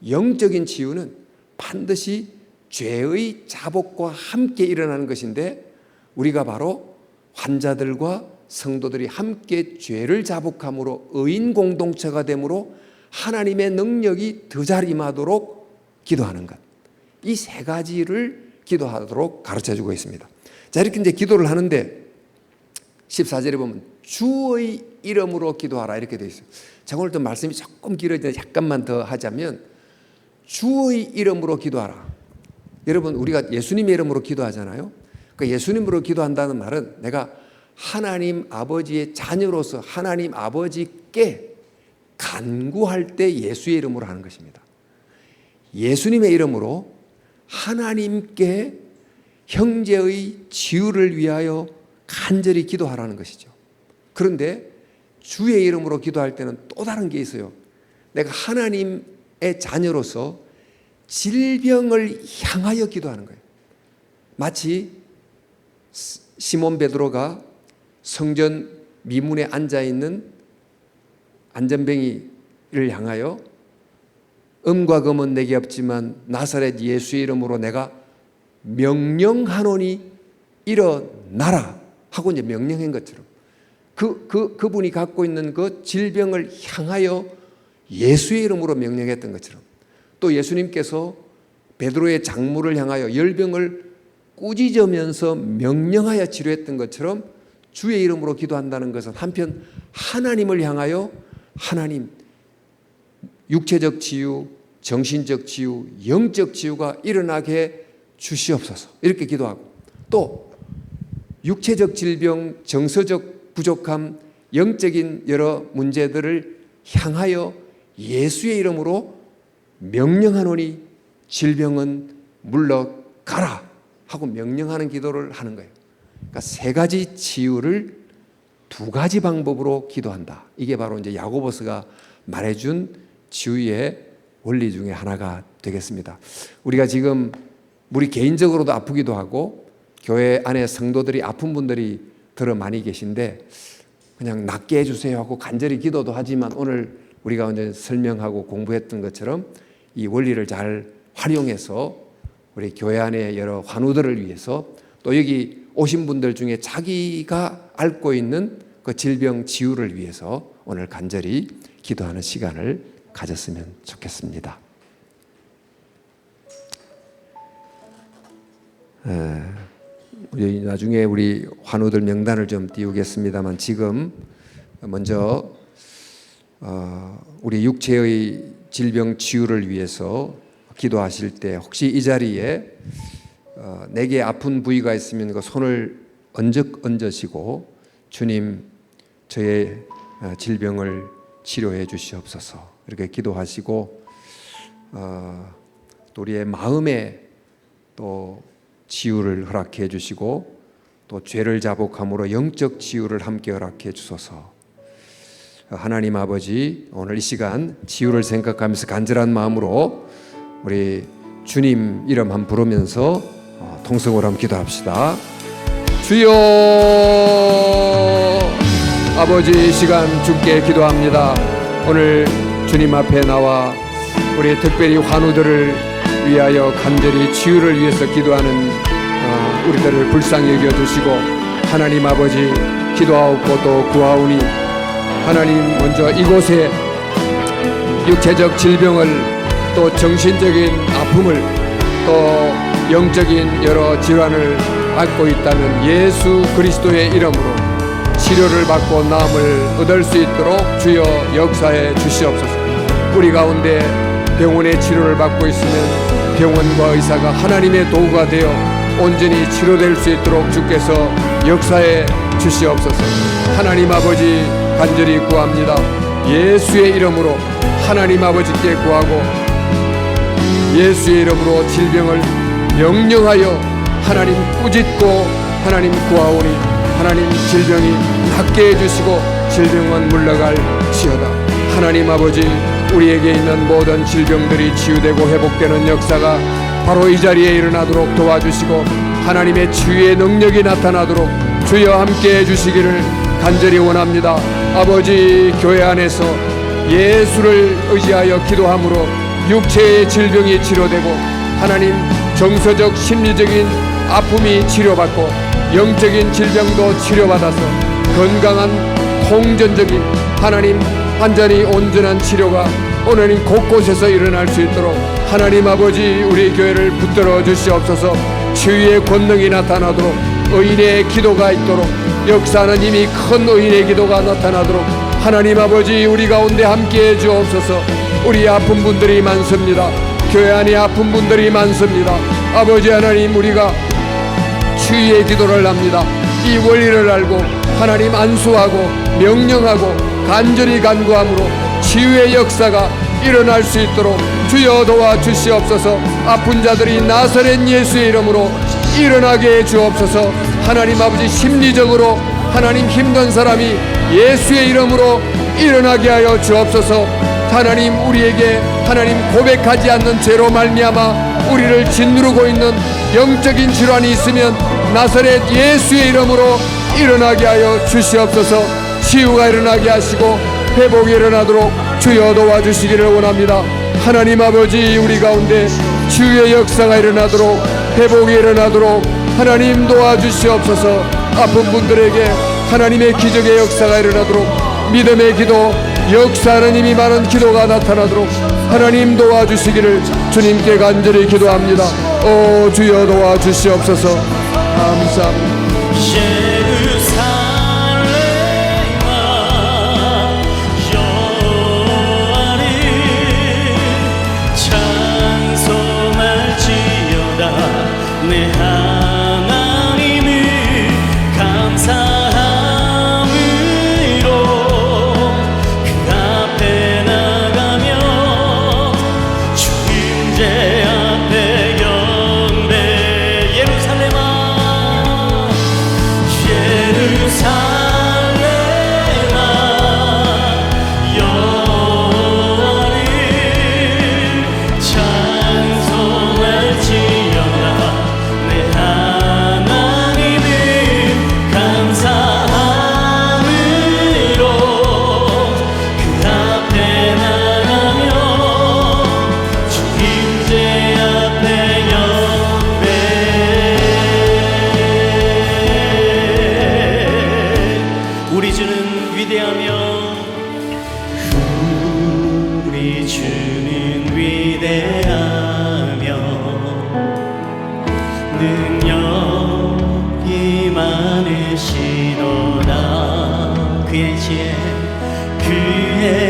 영적인 치유는 반드시 죄의 자복과 함께 일어나는 것인데 우리가 바로 환자들과 성도들이 함께 죄를 자복함으로 의인 공동체가 되므로 하나님의 능력이 더 잘 임하도록 기도하는 것. 이 세 가지를 기도하도록 가르쳐주고 있습니다. 자, 이렇게 이제 기도를 하는데 14절에 보면 주의 이름으로 기도하라 이렇게 되어 있어요. 자, 오늘 또 말씀이 조금 길어지는데 약간만 더 하자면 주의 이름으로 기도하라. 여러분 우리가 예수님의 이름으로 기도하잖아요. 그 예수님으로 기도한다는 말은 내가 하나님 아버지의 자녀로서 하나님 아버지께 간구할 때 예수의 이름으로 하는 것입니다. 예수님의 이름으로 하나님께 형제의 치유를 위하여 간절히 기도하라는 것이죠. 그런데 주의 이름으로 기도할 때는 또 다른 게 있어요. 내가 하나님의 자녀로서 질병을 향하여 기도하는 거예요. 마치 시몬 베드로가 성전 미문에 앉아있는 안전뱅이를 향하여 음과 검은 내게 없지만 나사렛 예수의 이름으로 내가 명령하노니 일어나라 하고 이제 명령한 것처럼 그분이 갖고 있는 그 질병을 향하여 예수의 이름으로 명령했던 것처럼 또 예수님께서 베드로의 장모를 향하여 열병을 꾸짖으면서 명령하여 치료했던 것처럼 주의 이름으로 기도한다는 것은 한편 하나님을 향하여 하나님 육체적 치유, 정신적 치유, 영적 치유가 일어나게 주시옵소서 이렇게 기도하고 또 육체적 질병, 정서적 부족함, 영적인 여러 문제들을 향하여 예수의 이름으로 명령하노니 질병은 물러가라 하고 명령하는 기도를 하는 거예요. 그러니까 세 가지 치유를 두 가지 방법으로 기도한다. 이게 바로 이제 야고보서가 말해준 치유의 원리 중에 하나가 되겠습니다. 우리가 지금 우리 개인적으로도 아프기도 하고 교회 안에 성도들이 아픈 분들이 들어 많이 계신데 그냥 낫게 해주세요 하고 간절히 기도도 하지만 오늘 우리가 오늘 설명하고 공부했던 것처럼 이 원리를 잘 활용해서 우리 교회 안에 여러 환우들을 위해서 또 여기 오신 분들 중에 자기가 앓고 있는 그 질병 치유를 위해서 오늘 간절히 기도하는 시간을 가졌으면 좋겠습니다. 나중에 우리 환우들 명단을 좀 띄우겠습니다만 지금 먼저 우리 육체의 질병 치유를 위해서 기도하실 때 혹시 이 자리에 내게 아픈 부위가 있으면 그 손을 언적 얹으시고 주님 저의 질병을 치료해 주시옵소서 이렇게 기도하시고 또 우리의 마음에 또 치유를 허락해 주시고 또 죄를 자복함으로 영적 치유를 함께 허락해 주소서. 하나님 아버지 오늘 이 시간 치유를 생각하면서 간절한 마음으로 우리 주님 이름 한 부르면서 통성으로 한번 기도합시다. 주여, 아버지, 이 시간 주께 기도합니다. 오늘 주님 앞에 나와 우리 특별히 환우들을 위하여 간절히 치유를 위해서 기도하는 우리들을 불쌍히 여겨주시고, 하나님 아버지, 기도하옵고 또 구하오니 하나님 먼저 이곳에 육체적 질병을, 또 정신적인 아픔을, 또 영적인 여러 질환을 앓고 있다면 예수 그리스도의 이름으로 치료를 받고 나음을 얻을 수 있도록 주여 역사해 주시옵소서. 우리 가운데 병원의 치료를 받고 있으면 병원과 의사가 하나님의 도구가 되어 온전히 치료될 수 있도록 주께서 역사해 주시옵소서. 하나님 아버지, 간절히 구합니다. 예수의 이름으로 하나님 아버지께 구하고, 예수의 이름으로 질병을 명령하여 하나님 꾸짖고 하나님 구하오니 하나님 질병이 낫게 해주시고 질병은 물러갈지어다. 하나님 아버지, 우리에게 있는 모든 질병들이 치유되고 회복되는 역사가 바로 이 자리에 일어나도록 도와주시고, 하나님의 치유의 능력이 나타나도록 주여 함께 해주시기를 간절히 원합니다. 아버지, 교회 안에서 예수를 의지하여 기도함으로 육체의 질병이 치료되고, 하나님 정서적 심리적인 아픔이 치료받고, 영적인 질병도 치료받아서 건강한 통전적인 하나님 완전히 온전한 치료가 오늘 곳곳에서 일어날 수 있도록 하나님 아버지, 우리 교회를 붙들어 주시옵소서. 치유의 권능이 나타나도록, 의인의 기도가 있도록, 역사는 이미 큰 의인의 기도가 나타나도록 하나님 아버지, 우리 가운데 함께해 주옵소서. 우리 아픈 분들이 많습니다. 교회 안에 아픈 분들이 많습니다. 아버지 하나님, 우리가 치유의 기도를 합니다. 이 원리를 알고 하나님 안수하고 명령하고 간절히 간구함으로 치유의 역사가 일어날 수 있도록 주여 도와주시옵소서. 아픈 자들이 나사렛 예수의 이름으로 일어나게 해 주옵소서. 하나님 아버지, 심리적으로 하나님 힘든 사람이 예수의 이름으로 일어나게 하여 주옵소서. 하나님, 우리에게 하나님 고백하지 않는 죄로 말미암아 우리를 짓누르고 있는 영적인 질환이 있으면 나사렛 예수의 이름으로 일어나게 하여 주시옵소서. 치유가 일어나게 하시고 회복이 일어나도록 주여 도와주시기를 원합니다. 하나님 아버지, 우리 가운데 치유의 역사가 일어나도록 회복이 일어나도록 하나님 도와주시옵소서. 아픈 분들에게 하나님의 기적의 역사가 일어나도록, 믿음의 기도, 역사하는 힘이 많은 기도가 나타나도록 하나님 도와주시기를 주님께 간절히 기도합니다. 오 주여 도와주시옵소서. 감사합니다. 내 하나님을 감사함으로 그 앞에 나가며 주 임재 앞에 경배. 예루살렘아 예루살렘아 여호와를 찬송할지어다. 내 하나님을 감사함으로 그 앞에 나가며 주 임재 앞에 경배. 우리 주는 위대하며 우리 주는 위대하며 능력이 많으시도다. 그의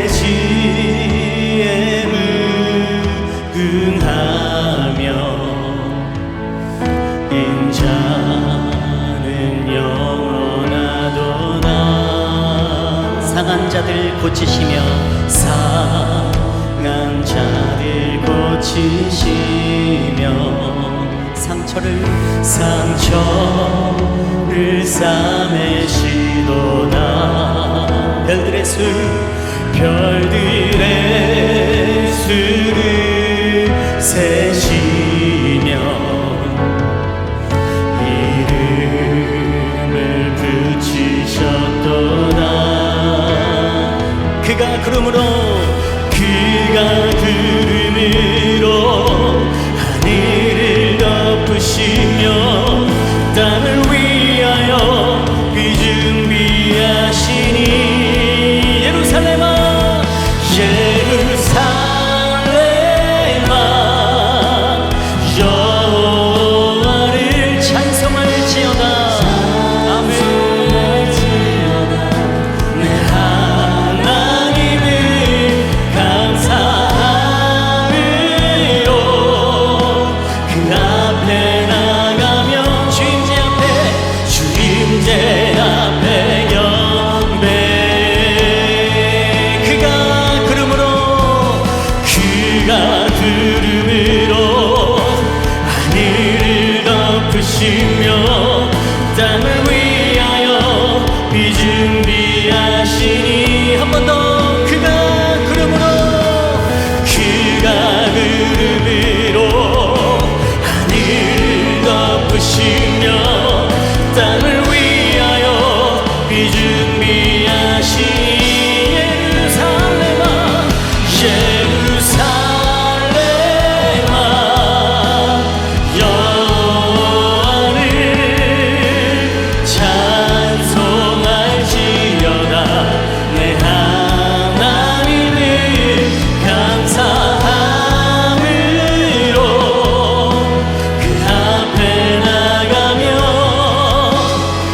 지혜에 무궁하며 인자는 영원하도다. 상한 자들 고치시며 상한 자들 고치시며 상처를 싸매시도다. 별들의 수를 세시며 그가 구름으로 하늘을 덮으시며 땅을 위하여 비 준비하시니 예루살렘아 여호와를 찬송할지어다. 아멘. 내 하나님을 감사함으로 그 앞에 나가며 주임제 앞에 경배. 그가 구름으로 하늘을 덮으시며 땅을 위하여 비 준비하시니 한 번 더 그가 구름으로 하늘을 덮으시며 땅을 위하여 비 준비하시니 예루살렘아 여호와를 찬송할지어다. 내 하나님을 감사함으로 그 앞에 나가며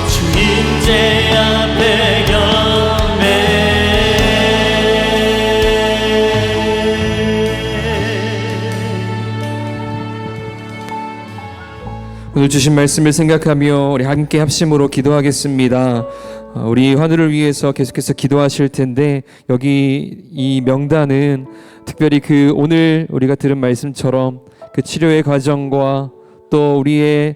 주임제 앞에 경배. 오늘 주신 말씀을 생각하며 우리 함께 합심으로 기도하겠습니다. 우리 환우를 위해서 계속해서 기도하실 텐데 여기 이 명단은 특별히 그 오늘 우리가 들은 말씀처럼 그 치료의 과정과 또 우리의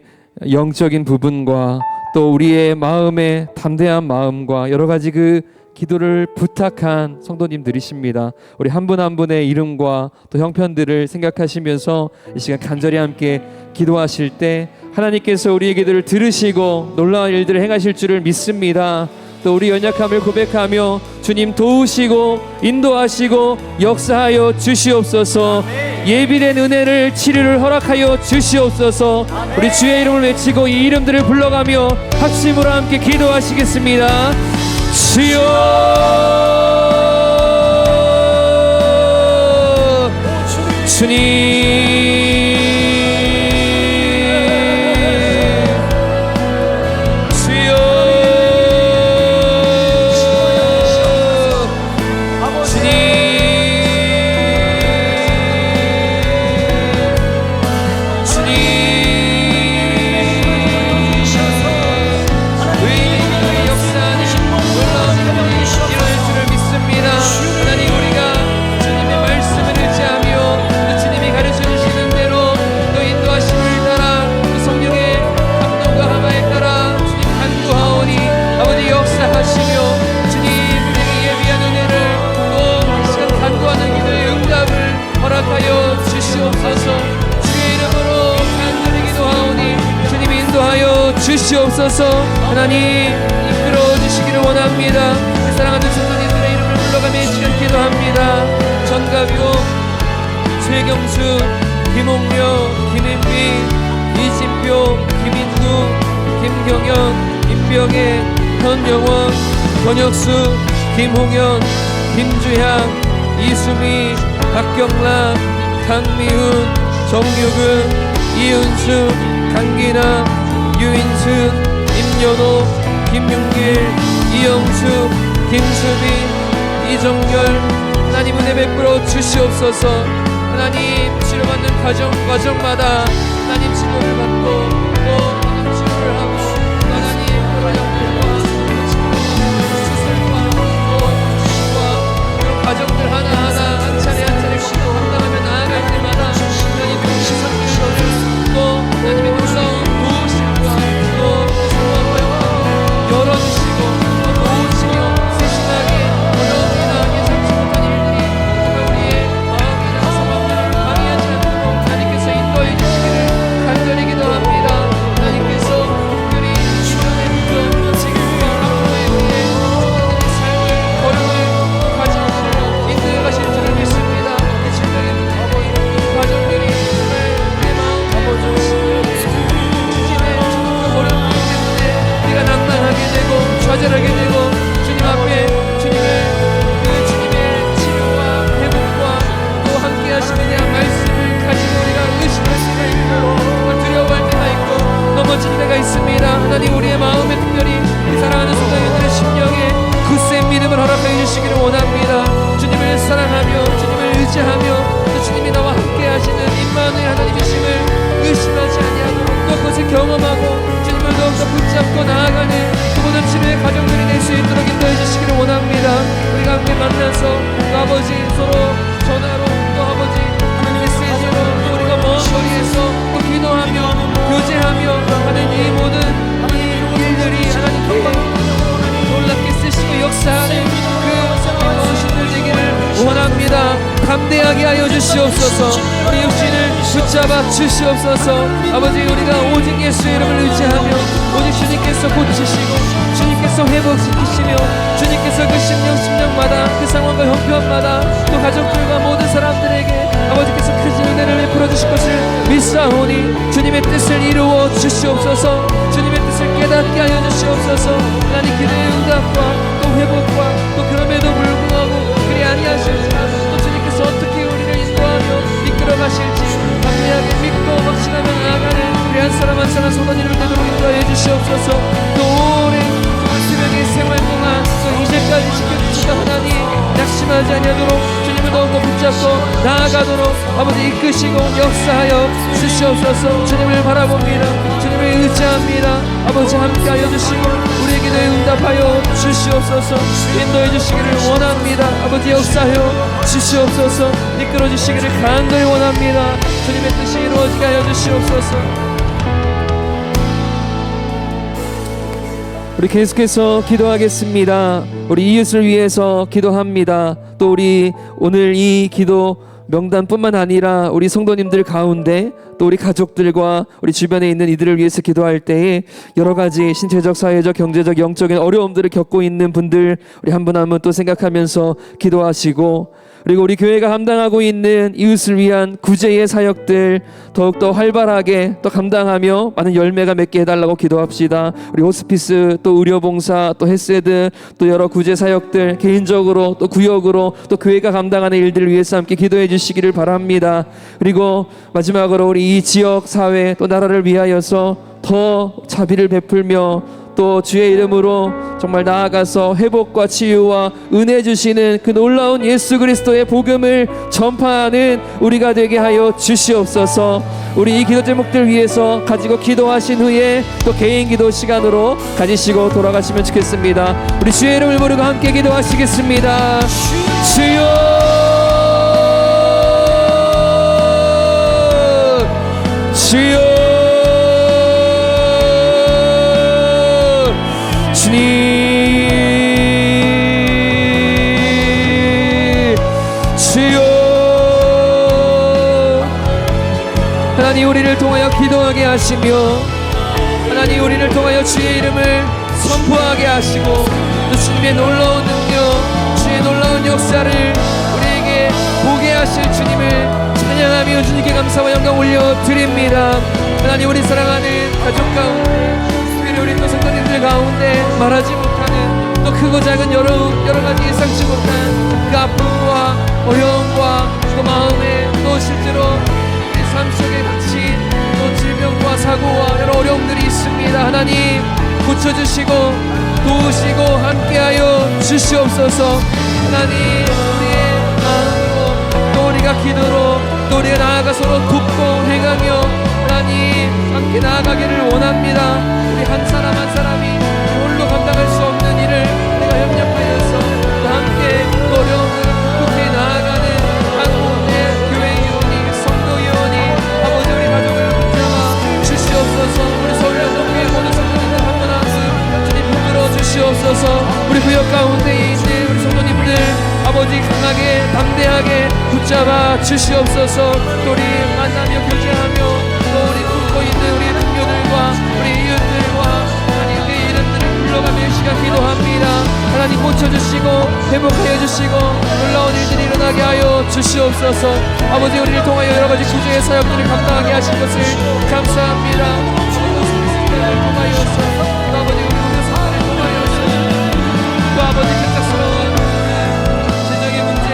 영적인 부분과 또 우리의 마음의 담대한 마음과 여러 가지 그 기도를 부탁한 성도님들이십니다. 우리 한 분 한 분의 이름과 또 형편들을 생각하시면서 이 시간 간절히 함께 기도하실 때 하나님께서 우리의 기도를 들으시고 놀라운 일들을 행하실 줄을 믿습니다. 또 우리 연약함을 고백하며 주님 도우시고 인도하시고 역사하여 주시옵소서. 예비된 은혜를 치료를 허락하여 주시옵소서. 우리 주의 이름을 외치고 이 이름들을 불러가며 합심으로 함께 기도하시겠습니다. 주여 주님 주시옵소서. 하나님 이끌어 주시기를 원합니다. 사랑하는 성도님들의 이름을 불러가며 지금 기도합니다. 전가비오, 최경수, 김홍려, 김인비, 이진표, 김인구, 김경현, 임병혜, 현영원, 권혁수, 김홍현, 김주향, 이수미, 박경라, 강미훈, 정유근, 이은수, 강기나, 유인순, 임연호, 김윤길, 이영수, 김수빈, 이정열. 하나님 은혜 베풀어 주시옵소서. 하나님 치료받는 과정마다 하나님 치료를 받고 또 하나님 치료를 하고 하나님 과정들과 수술과 또 주식과 그런 과정들 하나하나 한 차례 감당하며 나아갈 때마다 하나님 동시선교를 또 하나님의 놀라운 열어주시고 또 도우시며 세심하게 어려움이나 예상치 못한 일들이 정말 우리의 마음이나 상황들을 방해하지 않도록 하나님께서 인도해 주시기를 간절히 기도합니다. 하나님 의지하며 또 주님이 나와 함께 하시는 임마누엘 하나님이심을 의심하지 아니하도록 또 그것을 경험하고 주님을 더욱더 붙잡고 나아가는 그 모든 치료의 가정들이 될 수 있도록 인도해 주시기를 원합니다. 우리가 함께 만나서 또 아버지 서로 전화로 또 아버지 메시지로 또 우리가 먼 거리에서 또 기도하며 교제하며 하는 이 모든 일들이 하나님 평강 놀랍게 쓰시고 역사하는 그 무엇인들 되기를 원합니다. 감대하게 하여 주시옵소서. 우리 육신을 붙잡아 주시옵소서. 아버지 우리가 오직 예수의 이름을 의지하며 오직 주님께서 고치시고 주님께서 회복시키시며 주님께서 그 심령마다 그 상황과 형편마다 또 가족들과 모든 사람들에게 아버지께서 큰 은혜를 베풀어 주실 것을 믿사오니 주님의 뜻을 이루어 주시옵소서. 주님의 뜻을 깨닫게 하여 주시옵소서. 하나님 기도의 응답과 또 회복과 또 그럼에도 불구하고 그리 아니하실지라도 또 주님께서 어떻게 우리를 인도하며 이끌어 가실지 담대하게 믿고 확신하며 나아가는 우리 한 사람 한 사람 소원이를 되도록 인도하여 주시옵소서. 또 오랜 수명의 생활 동안 또 이제까지 지켜주시던 하나님 낙심하지 아니하도록 주님을 더욱더 붙잡고 나아가도록 아버지 이끄시고 역사하여 주시옵소서. 주님을 바라봅니다. 주님을 의지합니다. 아버지 함께하여 주시고 우리의 기도에 응답하여 주시옵소서. 인도해 주시기를 원합니다. 아버지 역사하여 주시옵소서. 이끌어 주시기를 간절히 원합니다. 주님의 뜻이 이루어지게 하여 주시옵소서. 우리 계속해서 기도하겠습니다. 우리 이웃을 위해서 기도합니다. 또 우리 오늘 이 기도 명단뿐만 아니라 우리 성도님들 가운데 또 우리 가족들과 우리 주변에 있는 이들을 위해서 기도할 때에 여러 가지 신체적, 사회적, 경제적, 영적인 어려움들을 겪고 있는 분들 우리 한 분 한 분 또 생각하면서 기도하시고, 그리고 우리 교회가 감당하고 있는 이웃을 위한 구제의 사역들 더욱더 활발하게 또 감당하며 많은 열매가 맺게 해달라고 기도합시다. 우리 호스피스 또 의료봉사 또 헬스헤드 또 여러 구제 사역들 개인적으로 또 구역으로 또 교회가 감당하는 일들을 위해서 함께 기도해 주시기를 바랍니다. 그리고 마지막으로 우리 이 지역 사회 또 나라를 위하여서 더 자비를 베풀며 또 주의 이름으로 정말 나아가서 회복과 치유와 은혜 주시는 그 놀라운 예수 그리스도의 복음을 전파하는 우리가 되게 하여 주시옵소서. 우리 이 기도 제목들 위해서 가지고 기도하신 후에 또 개인 기도 시간으로 가지시고 돌아가시면 좋겠습니다. 우리 주의 이름을 부르고 함께 기도하시겠습니다. 주여, 주여, 주님, 주여. 하나님 우리를 통하여 기도하게 하시며 하나님 우리를 통하여 주의 이름을 선포하게 하시고 또 주님의 놀라운 능력, 주의 놀라운 역사를 우리에게 보게 하실 주님을 찬양하며 주님께 감사와 영광 올려드립니다. 하나님 우리 사랑하는 가족 가운데 특별히 우리 또 성도님들 가운데 말하지 못하는 또 크고 작은 여러 가지 예상치 못한 그 아픔과 어려움과 또 마음에 또 실제로 우리 삶 속에 닥친 또 질병과 사고와 여러 어려움들이 있습니다. 하나님 고쳐주시고 도우시고 함께하여 주시옵소서. 하나님 우리의 마음으로 또 우리가 기도로 또 우리가 나아가 서로 돕고 행하며 하나님 함께 나아가기를 원합니다. 우리 한 사람 한 사람이 홀로 감당할 수 없는 일을 우리가 협력하여서 또 함께 어려움을 극복해 나아가는 한국의 교회 의원이 성도 의원이 아버지 우리 가족을 붙잡아 주시옵소서. 우리 서울연동교회 모든 성도님들 한 분 한 분 주님 붙들어 주시옵소서. 우리 구역 가운데 있는 우리 성도님들 아버지 강하게 담대하게 붙잡아 주시옵소서. 또 우리 만나며 교제하며 또 우리 품고 있는 우리 동료들과 우리 이웃들과 하나님 우리 이름들을 불러가며 이 시간 기도합니다. 하나님 고쳐주시고 회복하여 주시고 놀라운 일들이 일어나게 하여 주시옵소서. 아버지 우리를 통하여 여러 가지 구제의 사역들을 감당하게 하신 것을 감사합니다. 우리를 통하여서 또 아버지 우리 모든 사람을 통하여서 또 아버지 갑작스러운 재정의 문제,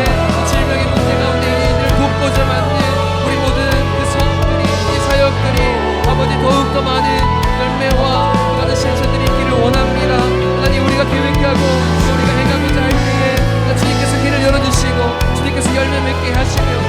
질병의 문제 가운데 이들을 돕고자 만든 우리 모든 그 성들이 이 사역들이 아버지 더욱더 많은 열매와 많은 실체들이 있기를 원합니다. 하나님 우리가 계획하고 우리가 행하고자 할 때에 주님께서 길을 열어주시고 주님께서 열매 맺게 하시며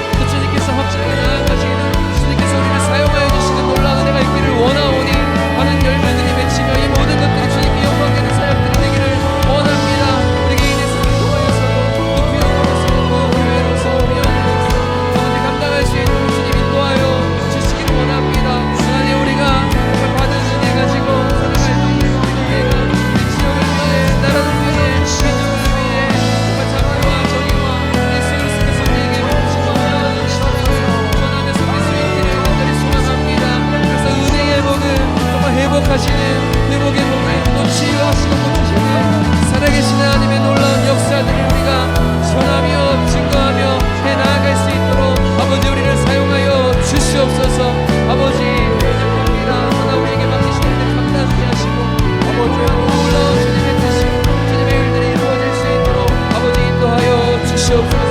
주시옵소서.